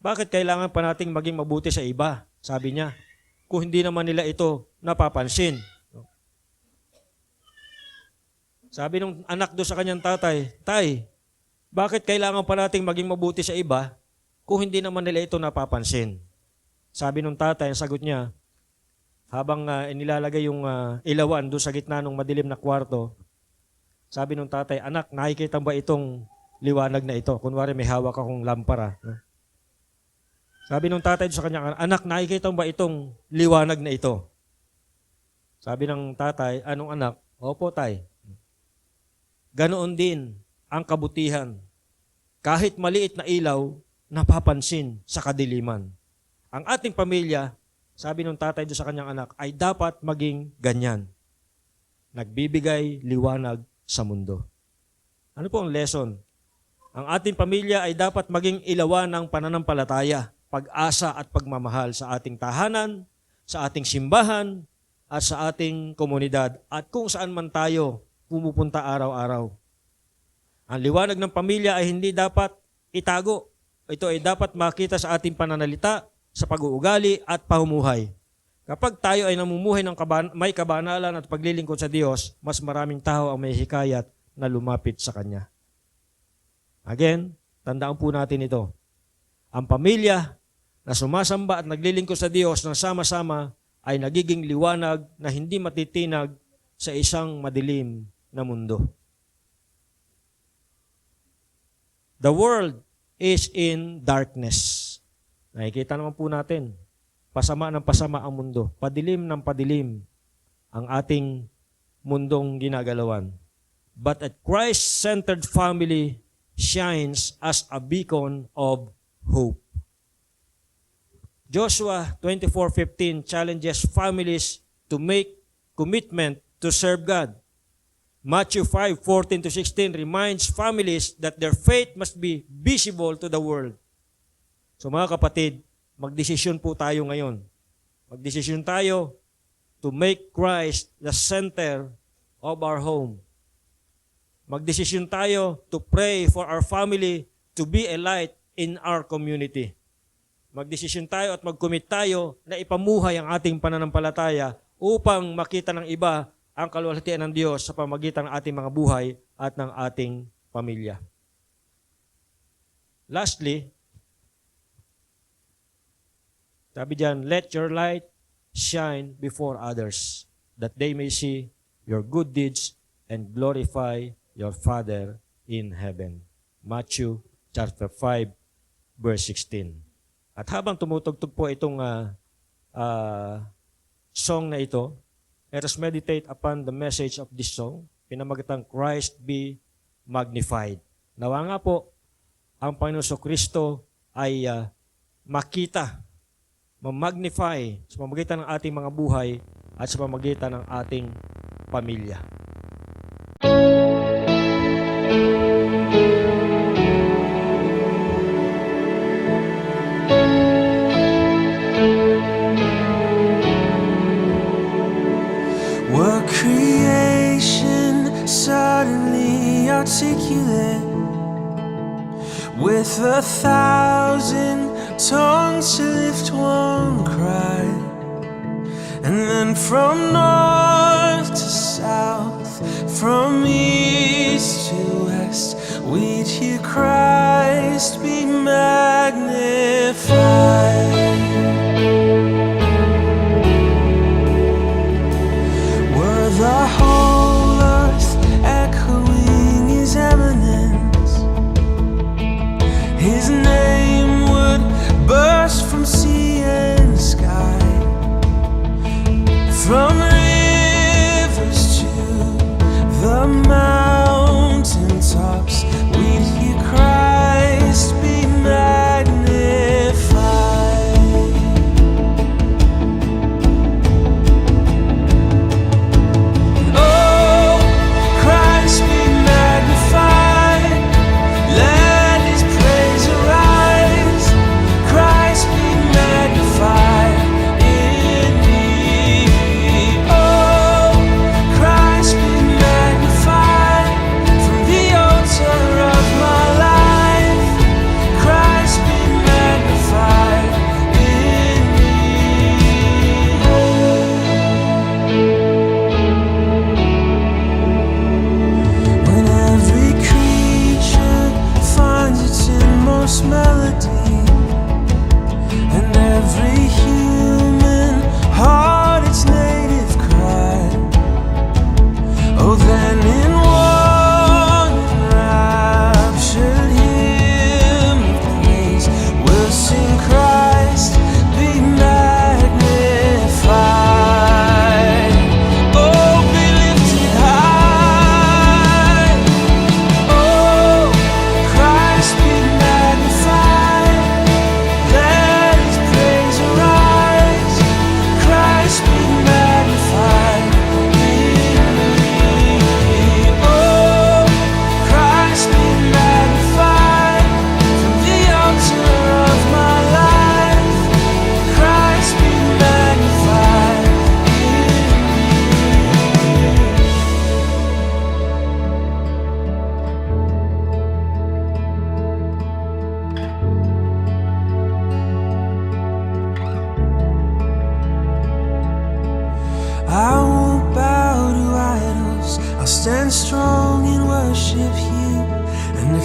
bakit kailangan pa nating maging mabuti sa iba? Sabi niya, kung hindi naman nila ito napapansin. Sabi nung anak doon sa kanyang tatay, Tay, bakit kailangan pa nating maging mabuti sa iba kung hindi naman nila ito napapansin? Sabi nung tatay, ang sagot niya, habang inilalagay yung ilawan doon sa gitna ng madilim na kwarto, sabi nung tatay, anak, nakikita ba itong liwanag na ito? Kunwari may hawak akong lampara. No? Sabi nung tatay doon sa kanya, anak, nakikita ba itong liwanag na ito? Sabi ng tatay, anong anak? Opo, tay. Ganoon din ang kabutihan. Kahit maliit na ilaw, napapansin sa kadiliman. Ang ating pamilya, sabi ng tatay doon sa kanyang anak, ay dapat maging ganyan. Nagbibigay liwanag sa mundo. Ano po ang lesson? Ang ating pamilya ay dapat maging ilawan ng pananampalataya, pag-asa at pagmamahal sa ating tahanan, sa ating simbahan, at sa ating komunidad, at kung saan man tayo pumupunta araw-araw. Ang liwanag ng pamilya ay hindi dapat itago. Ito ay dapat makita sa ating pananalita, sa pag-uugali at pamumuhay. Kapag tayo ay namumuhay ng may kabanalan at paglilingkod sa Diyos, mas maraming tao ang may hikayat na lumapit sa Kanya. Again, tandaan po natin ito. Ang pamilya na sumasamba at naglilingkod sa Diyos na sama-sama ay nagiging liwanag na hindi matitinag sa isang madilim na mundo. The world is in darkness. Nakikita naman po natin, pasama ng pasama ang mundo. Padilim ng padilim ang ating mundong ginagalawan. But a Christ-centered family shines as a beacon of hope. Joshua 24:15 challenges families to make commitment to serve God. Matthew 5:14-16 reminds families that their faith must be visible to the world. So mga kapatid, magdesisyon po tayo ngayon. Magdesisyon tayo to make Christ the center of our home. Magdesisyon tayo to pray for our family to be a light in our community. Magdesisyon tayo at mag-commit tayo na ipamuhay ang ating pananampalataya upang makita ng iba ang kaluwalhatian ng Diyos sa pamamagitan ng ating mga buhay at ng ating pamilya. Lastly, sabi diyan, let your light shine before others, that they may see your good deeds and glorify your Father in heaven. Matthew chapter 5, verse 16. At habang tumutugtog po itong song na ito, let us meditate upon the message of this song, pinamagatang Christ be magnified. Nawa nga po, ang Panginoon Kristo ay makita, ma-magnify sa pamamagitan ng ating mga buhay at sa pamamagitan ng ating pamilya. Were creation suddenly articulate with 1,000 tongues to lift one cry, and then from north to south, from east to west, we'd hear Christ be magnified. Were the whole earth echoing His eminence, His name would burst from sea and sky, from rivers to the mountain tops, we'd hear Christ be magnified.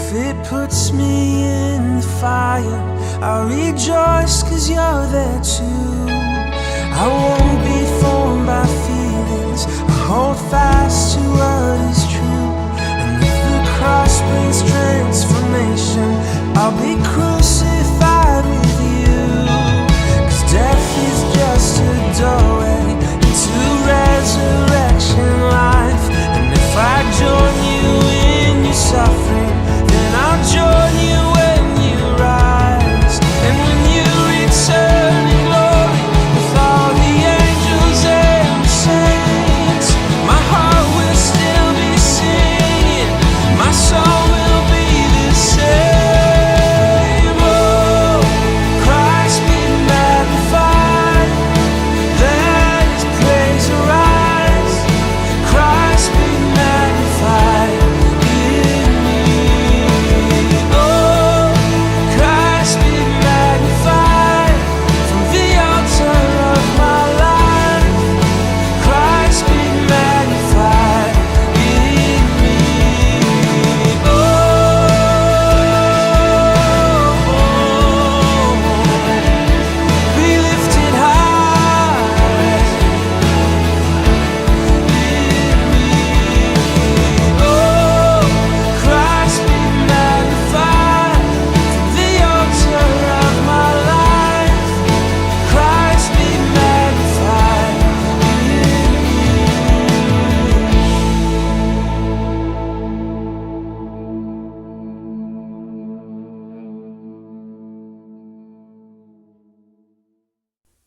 if it puts me in the fire, I'll rejoice 'cause you're there too. I won't be formed by feelings, I hold fast to what is true. And if the cross brings transformation, I'll be crucified with you. 'Cause death is just a doorway into resurrection life. And if I join you in your suffering, then I'll join you when you rise. And when you return in glory with all the angels and the saints, my heart will still be singing, my soul will be the same. Oh, Christ be magnified, let His praise arise. Christ be magnified in me. Oh, Christ be magnified from the altar of my life. Christ be magnified in me. Oh, be lifted high in me. Oh, Christ be magnified from the altar of my life. Christ be magnified in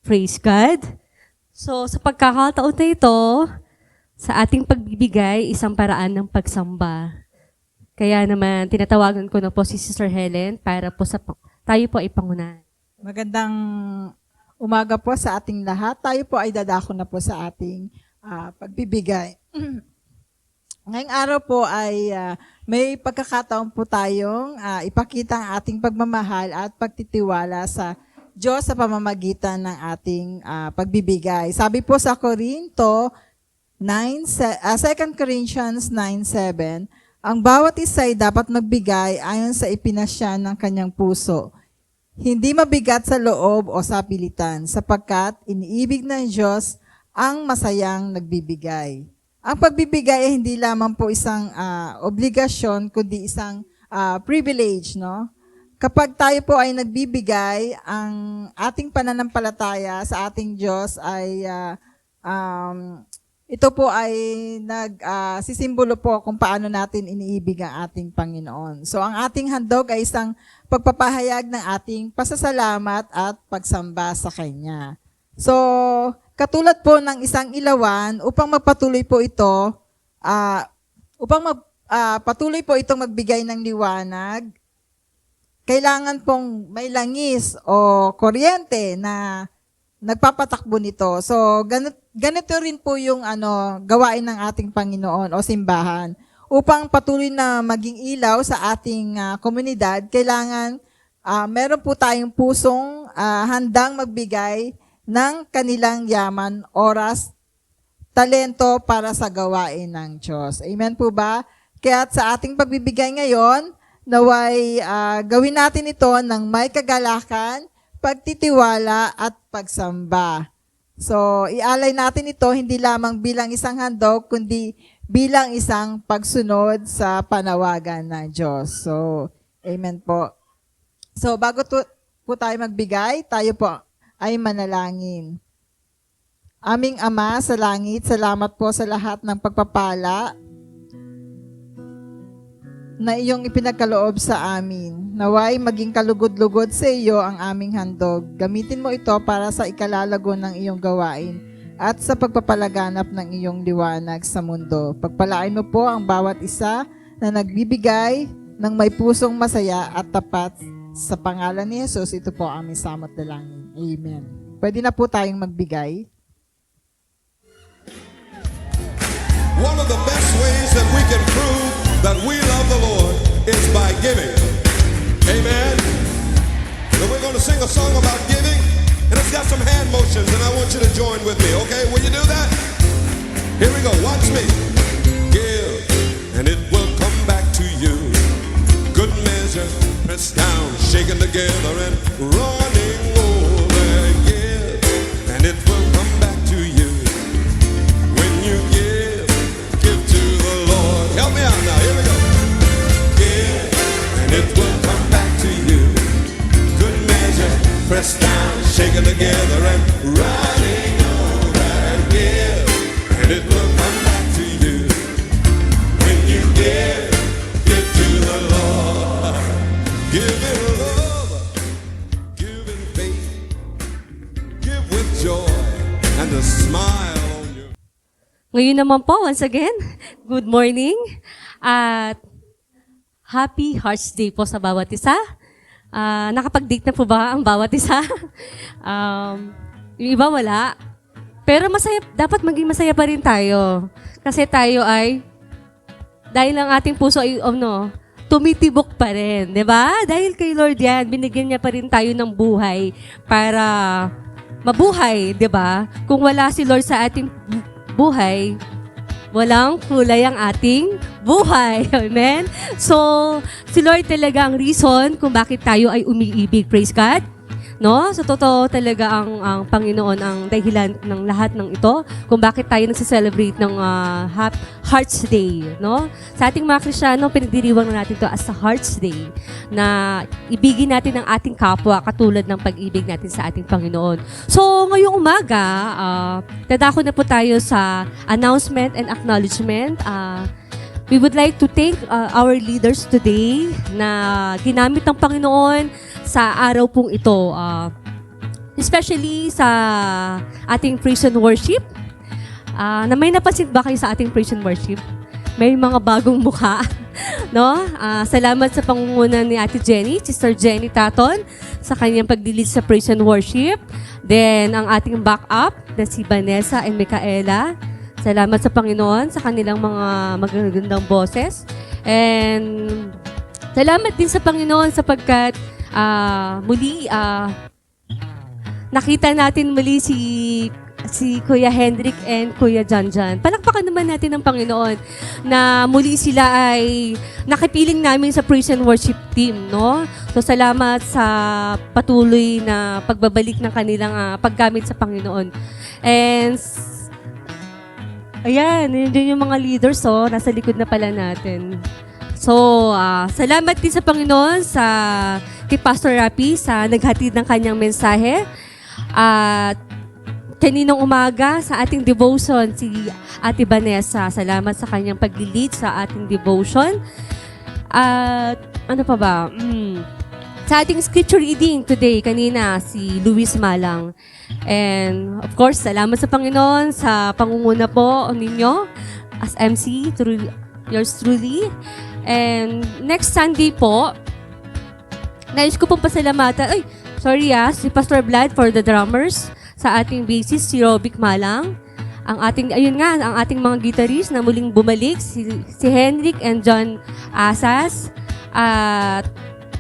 Praise God. So, sa pagkakataon na ito, sa ating pagbibigay, isang paraan ng pagsamba. Kaya naman, tinatawagan ko na po si Sister Helen para po tayo po ay pangunahan. Magandang umaga po sa ating lahat. Tayo po ay dadako na po sa ating pagbibigay. Ngayong araw po ay may pagkakataon po tayong ipakita ang ating pagmamahal at pagtitiwala sa Diyos sa pamamagitan ng ating pagbibigay. Sabi po sa Corinto 2 Corinthians 9:7, ang bawat isa ay dapat magbigay ayon sa ipinasya ng kanyang puso. Hindi mabigat sa loob o sa pilitan, sapagkat iniibig ng Diyos ang masayang nagbibigay. Ang pagbibigay ay hindi lamang po isang obligasyon, kundi isang privilege, no? Kapag tayo po ay nagbibigay, ang ating pananampalataya sa ating Diyos ay ito po ay sisimbolo po kung paano natin iniibig ang ating Panginoon. So ang ating handog ay isang pagpapahayag ng ating pasasalamat at pagsamba sa Kanya. So katulad po ng isang ilawan, upang magpatuloy po ito, patuloy po itong magbigay ng liwanag, kailangan pong may langis o kuryente na nagpapatakbo nito. So, ganito rin po yung gawain ng ating Panginoon o simbahan. Upang patuloy na maging ilaw sa ating komunidad, kailangan meron po tayong pusong handang magbigay ng kanilang yaman, oras, talento para sa gawain ng Diyos. Amen po ba? Kaya sa ating pagbibigay ngayon, naway gawin natin ito ng may kagalakan, pagtitiwala at pagsamba. So, ialay natin ito hindi lamang bilang isang handog, kundi bilang isang pagsunod sa panawagan ng Diyos. So, amen po. So, bago po tayo magbigay, tayo po ay manalangin. Aming Ama sa langit, salamat po sa lahat ng pagpapala na iyong ipinagkaloob sa amin. Naway maging kalugod-lugod sa iyo ang aming handog. Gamitin mo ito para sa ikalalago ng iyong gawain at sa pagpapalaganap ng iyong liwanag sa mundo. Pagpalain mo po ang bawat isa na nagbibigay ng may pusong masaya at tapat. Sa pangalan ni Jesus, ito po ang aming samot dalangin. Amen. Pwede na po tayong magbigay. One of the best ways that we can prove that we love the Lord is by giving. Amen. So we're going to sing a song about giving, and it's got some hand motions, and I want you to join with me, okay? Will you do that? Here we go. Watch me. Give, and it will come back to you. Good measure, pressed down, shaken together, and running over. Give, and it will come back to you. When you give to the Lord. Help me out now. Here we go. Give, and it will come back to you. Good measure, pressed down, shaken together, and running over. Give, and it will come back to you. When you give to the Lord. Give in love, give in faith, give with joy, and a smile on your Ngayon naman po, once again, good morning at Happy Hearts Day po sa bawat isa. Nakapag-date na po ba ang bawat isa? Yung iba wala. Pero masaya, dapat maging masaya pa rin tayo. Kasi tayo ay, dahil ang ating puso ay, tumitibok pa rin, di ba? Dahil kay Lord yan, binigyan niya pa rin tayo ng buhay para mabuhay, di ba? Kung wala si Lord sa ating buhay, walang kulay ang ating buhay. Amen? So, si Lord talaga ang reason kung bakit tayo ay umiibig. Praise God. No? So, totoo talaga ang Panginoon ang dahilan ng lahat ng ito kung bakit tayo nagsiselebrate ng Hearts Day. No? Sa ating mga Kristiyano, pinagdiriwang na natin ito as a Hearts Day na ibigin natin ang ating kapwa katulad ng pag-ibig natin sa ating Panginoon. So, ngayong umaga, dadako na po tayo sa announcement and acknowledgement. We would like to thank our leaders today na ginamit ng Panginoon sa araw pong ito. Especially sa ating praise and worship. Na may napansin ba kayo sa ating praise and worship? May mga bagong mukha. No? Salamat sa pangunguna ni Ate Jenny, Sister Jenny Taton, sa kanyang pag-lead sa praise and worship. Then, ang ating backup na si Vanessa and Micaela. Salamat sa Panginoon sa kanilang mga magagandang boses. And salamat din sa Panginoon sapagkat muli nakita natin muli si Kuya Hendrik and Kuya Janjan. Palakpakan naman natin ng Panginoon na muli sila ay nakipiling namin sa praise and worship team, no? So salamat sa patuloy na pagbabalik ng kanilang paggamit sa Panginoon. And ayan, yun yung mga leaders, nasa likod na pala natin. So, salamat din sa Panginoon kay Pastor Rapi sa naghatid ng kanyang mensahe. At kaninang umaga sa ating devotion, si Ate Vanessa, salamat sa kanyang pag-lead sa ating devotion. At ano pa ba? Sa ating scripture reading today, kanina, si Luis Malang. And of course, salamat sa Panginoon sa pangunguna po ninyo as MC, yours truly. And next Sunday po, nais ko pong pasalamatan, si Pastor Vlad for the drummers sa ating bassist, si Robic Malang. Ang ating mga guitarist na muling bumalik, si Henrik and John Asas. At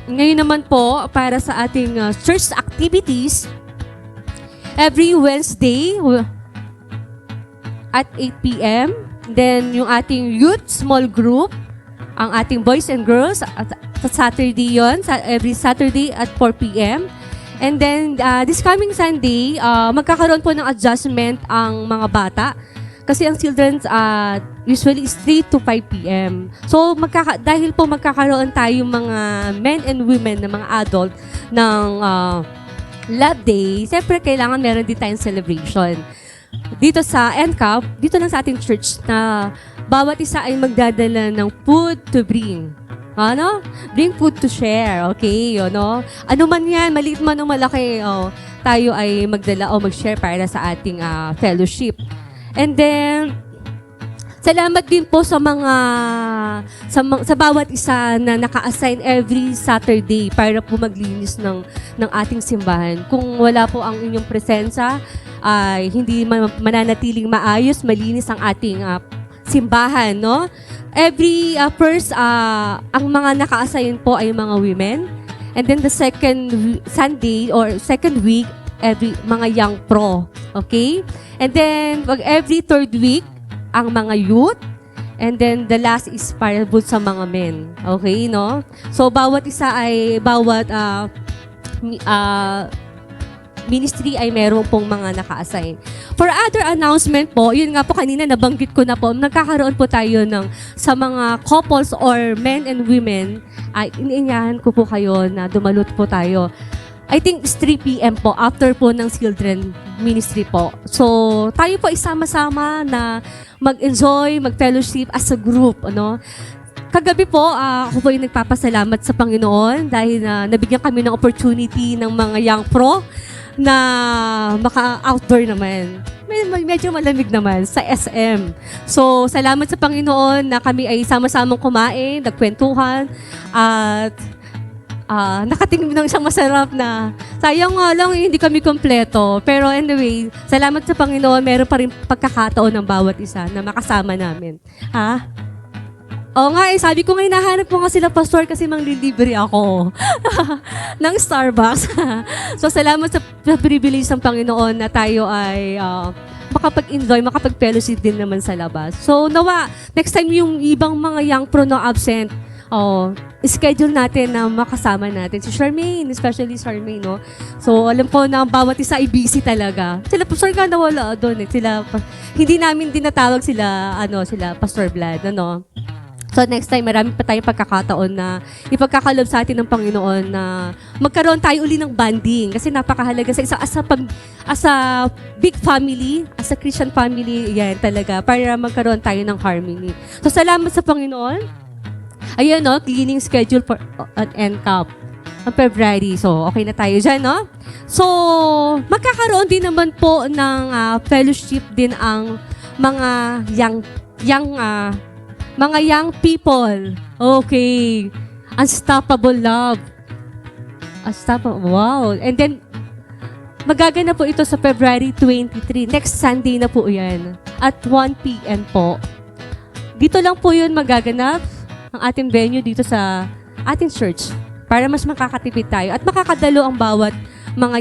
ngayon naman po, para sa ating church activities, every Wednesday at 8 p.m. Then, yung ating youth small group, ang ating boys and girls, sa Saturday yon, every Saturday at 4 p.m. And then, this coming Sunday, magkakaroon po ng adjustment ang mga bata. Kasi ang children's usually is 3 to 5 p.m. So, dahil po magkakaroon tayong mga men and women na mga adult ng Love Day, siyempre kailangan meron din tayong celebration. Dito sa NCAP, dito lang sa ating church na bawat isa ay magdadala ng food to bring. Bring food to share, okay? Ano man yan, maliit man o malaki, tayo ay magdala o mag-share para sa ating fellowship. And then, salamat din po sa bawat isa na naka-assign every Saturday para po maglinis ng ating simbahan. Kung wala po ang inyong presensya, ay hindi mananatiling maayos, malinis ang ating simbahan, no? Every first, ang mga naka-assign po ay mga women. And then the second Sunday or second week, mga young pro. Okay? And then, every third week, ang mga youth. And then the last is para po sa mga men. Okay, no? So bawat isa ay ministry ay meron pong mga naka-assign. For other announcement po, yun nga po kanina nabanggit ko na po, nagkakaroon po tayo sa mga couples or men and women, ay iniinyahan ko po kayo na dumalot po tayo. I think it's 3 p.m. po, after po ng children ministry po. So, tayo po isama-sama na mag-enjoy, mag-fellowship as a group, ano. Kagabi po, ako po yung nagpapasalamat sa Panginoon dahil nabigyan kami ng opportunity ng mga young pro na maka-outdoor naman. Medyo malamig naman sa SM. So, salamat sa Panginoon na kami ay sama-samang kumain, nagkwentuhan, at nakatingin ng isang masarap na sayang nga lang hindi kami kompleto. Pero anyway, salamat sa Panginoon, meron pa rin pagkakataon ng bawat isa na makasama namin. Ha? Oo nga, sabi ko nga, hinahanap ko nga sila, Pastor, kasi manglilibre ako ng Starbucks. So, salamat sa privilege ng Panginoon na tayo ay makapag-enjoy, makapag-fellowship din naman sa labas. So, nawa, next time yung ibang mga young pro na absent, schedule natin na makasama natin si Charmaine, especially Charmaine, no? So, alam ko na bawat isa ay busy talaga. Sila, Pastor, ka nawala doon eh. Hindi namin dinatawag sila Pastor Vlad, ano? So next time, marami pa tayong pagkakataon na ipagkakalob sa atin ng Panginoon na magkaroon tayo uli ng bonding. Kasi napakahalaga sa as a big family, as a Christian family, yan talaga, para magkaroon tayo ng harmony. So salamat sa Panginoon. Ayan, no, cleaning schedule for an NCAP ng February. So okay na tayo dyan, no? So magkakaroon din naman po ng fellowship din ang mga young people. Okay. Unstoppable love. Wow. And then, magaganap po ito sa February 23. Next Sunday na po yan. At 1 p.m. po. Dito lang po yun magaganap ang ating venue dito sa ating church. Para mas makakatipid tayo. At makakadalo ang bawat mga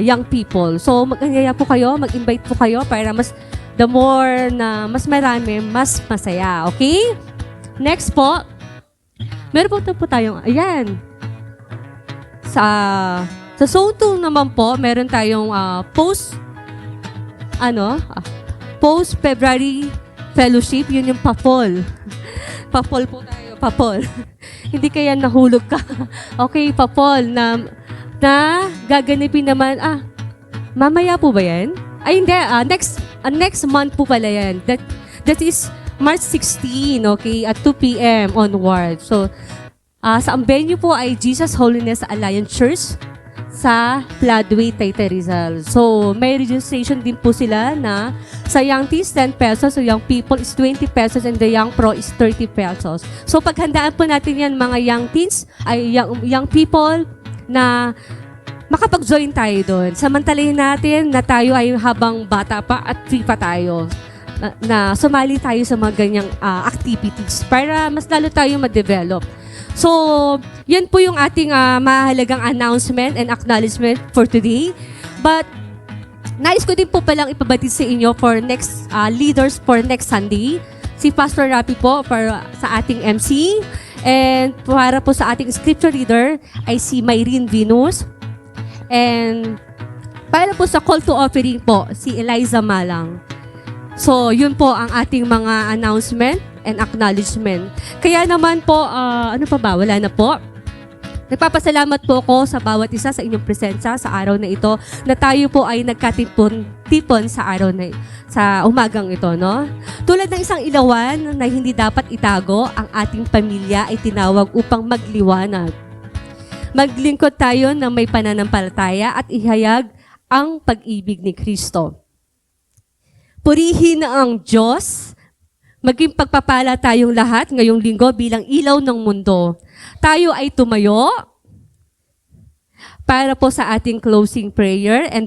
young people. So, mag-anyaya po kayo, mag-invite po kayo para the more na mas marami, mas masaya. Okay? Next po, meron po tayong, ayan. Sa Zone 2 naman po, meron tayong post-February fellowship. Yun yung PAPOL. PAPOL po tayo, PAPOL. Hindi kaya nahulog ka. Okay, PAPOL na gaganipin naman, mamaya po ba yan? Ay, hindi. Next month po pala yan. That is March 16, okay? At 2 p.m. onward. So, sa ang venue po ay Jesus Holiness Alliance Church sa Floodway, Taytay Rizal. So, may registration din po sila na sa young teens, 10 pesos. So, young people is 20 pesos and the young pro is 30 pesos. So, paghandaan po natin yan, mga young teens, ay young people na makapag-join tayo doon. Samantalahin natin na tayo ay habang bata pa at free pa tayo. Na sumali tayo sa mga ganyang activities para mas lalo tayo ma-develop. So, yan po yung ating mahalagang announcement and acknowledgement for today. But, nais ko din po palang ipabatid sa inyo for next leaders for next Sunday. Si Pastor Rapi po sa ating MC. And para po sa ating scripture reader ay si Myrene Venus. And para po sa call to offering po, si Eliza Malang. So, yun po ang ating mga announcement and acknowledgement. Kaya naman po, ano pa ba? Wala na po. Nagpapasalamat po ako sa bawat isa sa inyong presensya sa araw na ito na tayo po ay nagkatipon sa sa umagang ito, no? Tulad ng isang ilawan na hindi dapat itago, ang ating pamilya ay tinawag upang magliwanag. Maglingkod tayo na may pananampalataya at ihayag ang pag-ibig ni Kristo. Purihin ang Diyos. Maging pagpapala tayong lahat ngayong linggo bilang ilaw ng mundo. Tayo ay tumayo para po sa ating closing prayer and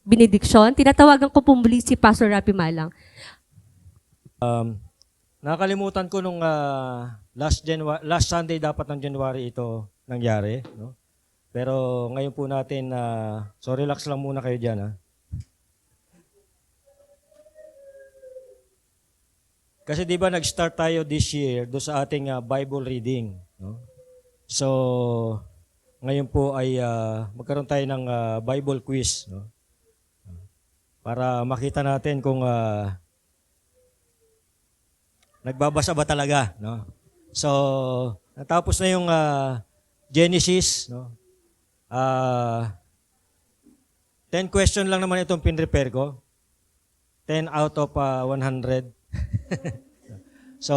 benediction. Tinatawagan ko po muli si Pastor Rapi Malang. Nakalimutan ko nung last Sunday dapat ng January ito nangyari, no? Pero ngayon po natin, so relax lang muna kayo dyan, ha? Kasi di ba nag-start tayo this year do sa ating Bible reading. No? So, ngayon po ay magkaroon tayo ng Bible quiz. No? Para makita natin kung nagbabasa ba talaga. No? So, natapos na yung Genesis. No? 10 question lang naman itong pinrepare ko. 10 out of 100. So,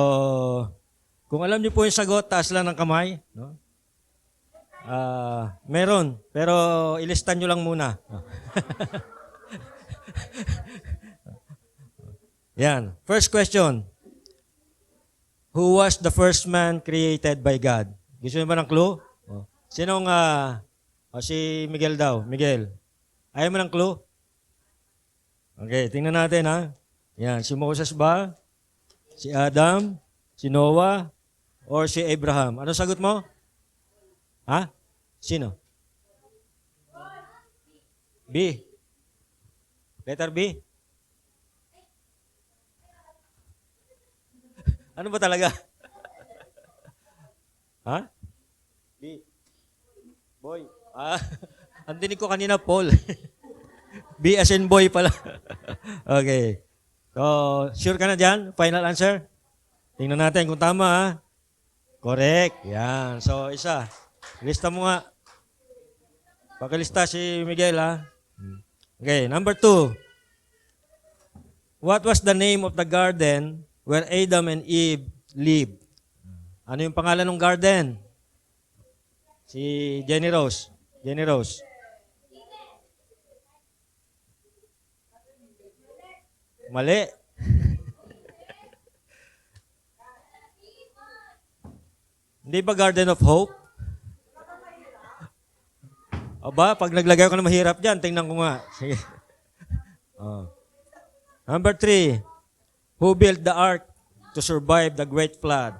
kung alam niyo po yung sagot, taas lang ng kamay. No? Meron, pero ilistan nyo lang muna. Yan. First question. Who was the first man created by God? Gusto niyo ba ng clue? Sinong, si Miguel daw. Miguel. Ayaw mo ng clue? Okay, tingnan natin ha. Yan, si Moses ba? Si Adam? Si Noah? Or si Abraham? Ano sagot mo? Ha? Sino? B. Letter B? Ano ba talaga? Ha? B. Boy. Ang dinig ko kanina, Paul. B as in boy pala. Okay. So, sure ka na dyan? Final answer? Tingnan natin kung tama, ha? Correct. Yan. So, isa. Lista mo nga. Pakilista si Miguel, ha? Okay. Number 2. What was the name of the garden where Adam and Eve lived? Ano yung pangalan ng garden? Si Jenny Rose. Jenny Rose. Mali. Hindi ba Garden of Hope? Aba, pag naglagay ko na mahirap dyan, tingnan ko nga. Sige. Number 3. Who built the ark to survive the great flood?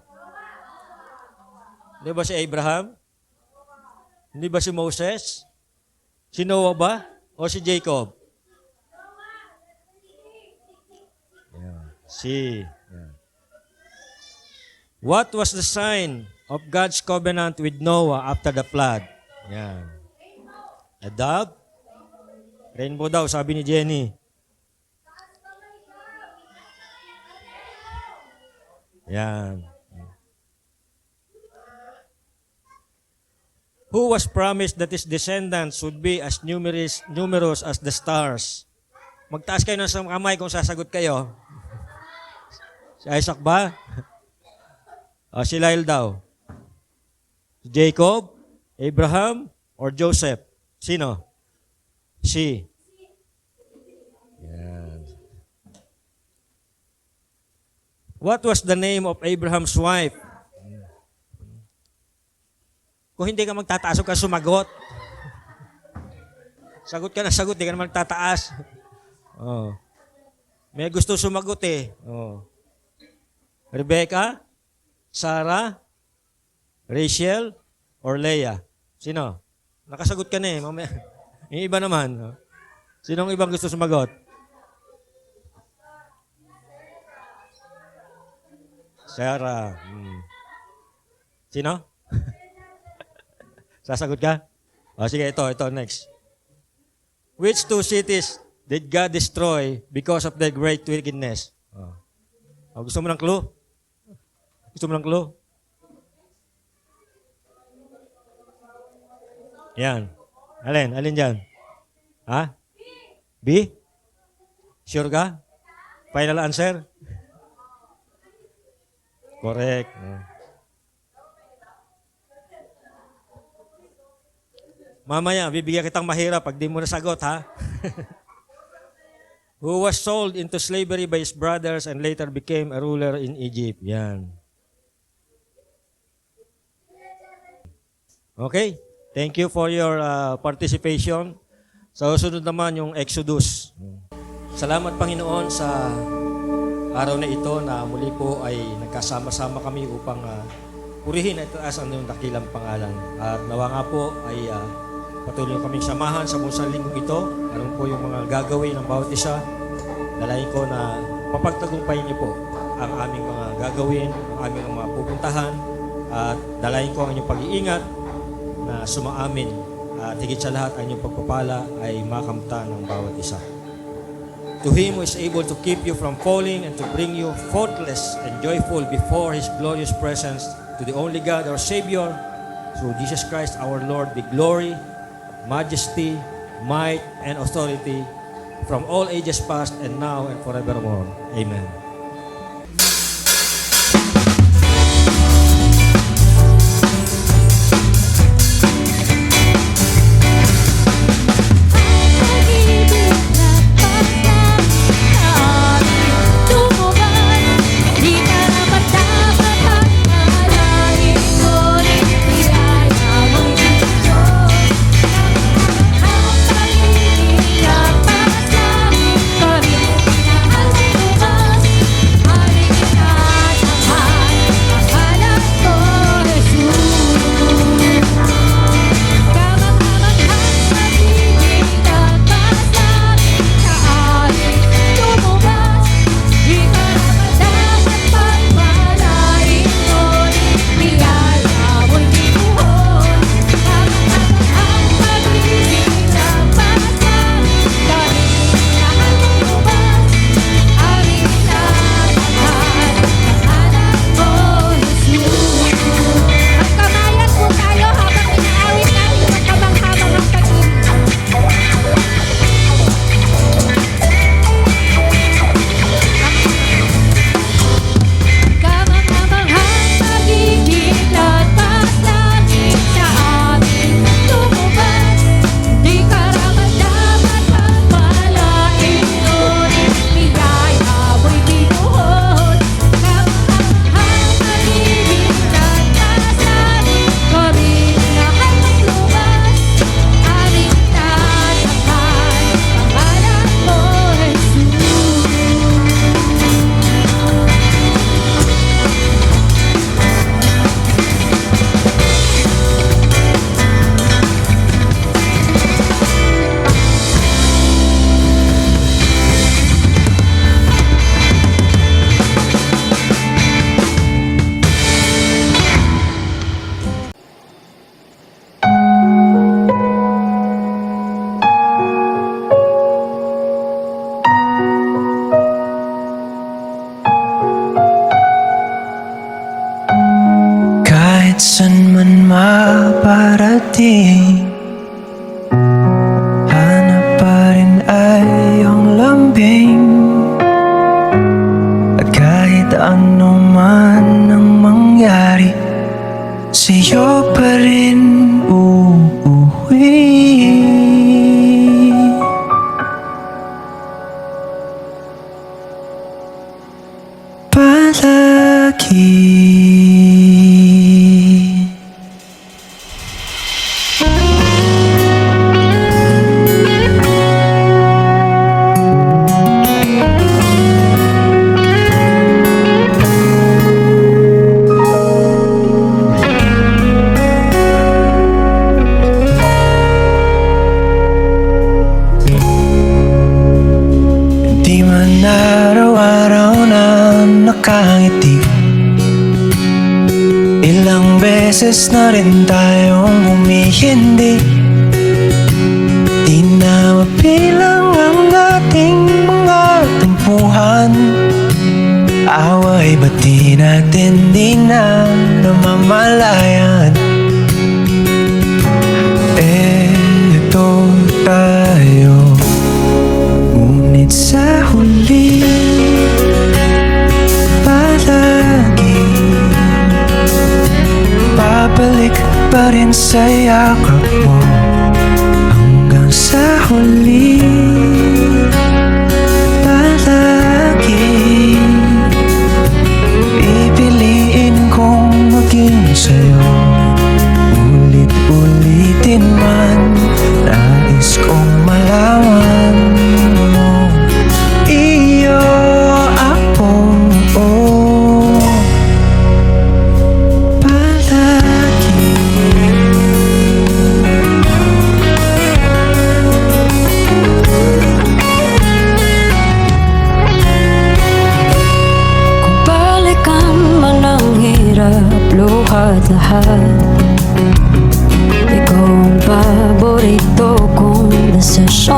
Hindi ba si Abraham? Hindi ba si Moses? Si Noah ba? O si Jacob? See. Yeah. What was the sign of God's covenant with Noah after the flood? Yan. A dove? Rainbow daw, sabi ni Jenny. Yan. Who was promised that his descendants would be as numerous as the stars? Magtaas kayo ng kamay kung sasagot kayo. Si Isaac ba? Si Lyle daw. Si Jacob, Abraham, or Joseph? Sino? Si. Yan. What was the name of Abraham's wife? Kung hindi ka magtataas, huwag ka sumagot. Sagot ka na sagot, hindi ka na magtataas. Oh. May gusto sumagot eh. Oh. Rebecca, Sarah, Rachel, or Leah? Sino? Nakasagot ka na eh. Mamaya. Yung iba naman. Sinong ibang gusto sumagot? Sarah. Sino? Sasagot ka? O sige, ito, next. Which 2 cities did God destroy because of their great wickedness? Gusto mo ng clue? Gusto mo ng clue? Yan. Alin dyan? Ha? B? Sure ka? Final answer? Correct. Mamaya, bibigyan kitang mahirap pag di mo nasagot, ha? Who was sold into slavery by his brothers and later became a ruler in Egypt. Yan. Okay. Thank you for your participation. Sa susunod naman yung Exodus. Salamat Panginoon sa araw na ito na muli po ay nagkasama-sama kami upang purihin at itaas ang iyong dakilang pangalan. At nawa nga po ay patuloy kaming samahan sa buong linggong ito. Anong po yung mga gagawin ng bawat isa. Dalayan ko na papagtagumpayin niyo po ang aming mga gagawin, ang aming mga pupuntahan, at dalayan ko ang inyong pag-iingat na sumaamin at higit sa lahat ang inyong pagpapala ay makamtan ng bawat isa. To Him who is able to keep you from falling and to bring you faultless and joyful before His glorious presence, to the only God, our Savior, through Jesus Christ our Lord, be glory, majesty, might, and authority from all ages past and now and forevermore. Amen. Kahit san man maparating, hanap pa rin ay iyong lambing. At kahit ano man ang mangyari, sa'yo pa rin uuwi. Palagi. Di man araw-araw na nakangiti, ilang beses na rin tayong humihindi. Di na mabilang ang ating mga tempuhan. Away ba't di natin di na namamalayan? Eto tayo, ngunit sa huli palagi babalik pa rin sa yakap mo hanggang sa huli. Palagi pipiliin kong maging sa'yo, ulit-ulitin man. Nais kong malaman mo, iyo ako, palagi.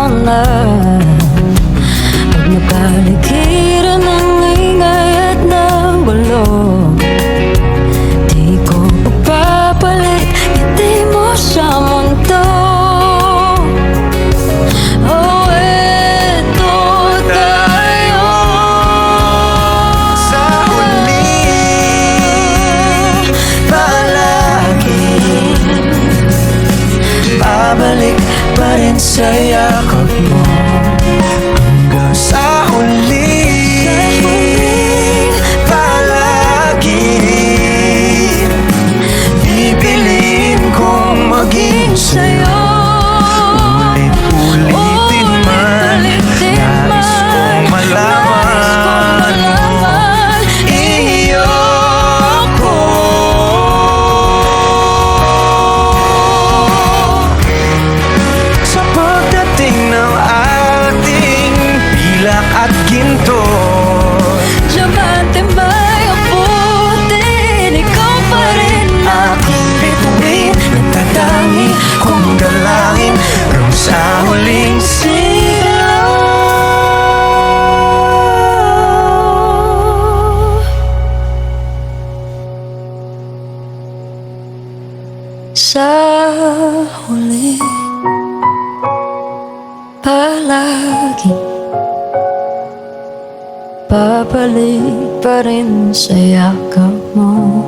na. Pag napaligiran ng ingay at ng gulo, di ko pagpapalit ngiti mo sa mundo. Oh, eto tayo Sa huli, palagi babalik pa rin sa yakap mo. Hanggang sa huli, palagi pipiliin kong maging sa'yo. Ulit-ulitin man, nais kong malaman iyo ko. Sa pagdating ng ating pilak at ginto, Diamante may abutin, ikaw pa rin aking bituin, nagtatangi kong dalangin hanggang sa huling sigaw. sa huli. Palagi babalik pa rin sa yakap mo.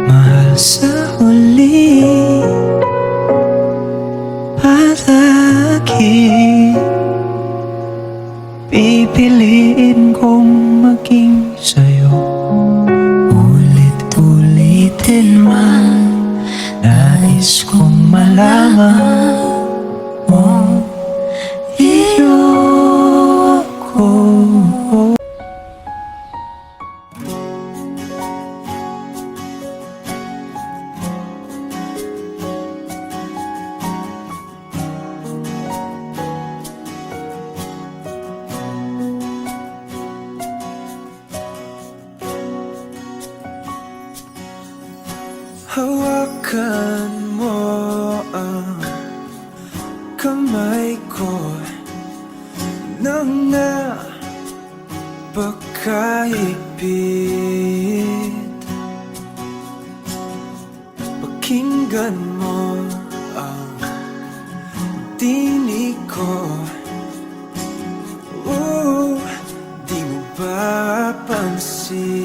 Mahal, sa huli, palagi pipiliin kong maging sa'yo. Ulit-ulitin man, nais kong malaman mo iyo ko. Hawakan mo ang kamay ko nang napakaipit. Pakinggan mo ang tinig ko. Di mo ba pansin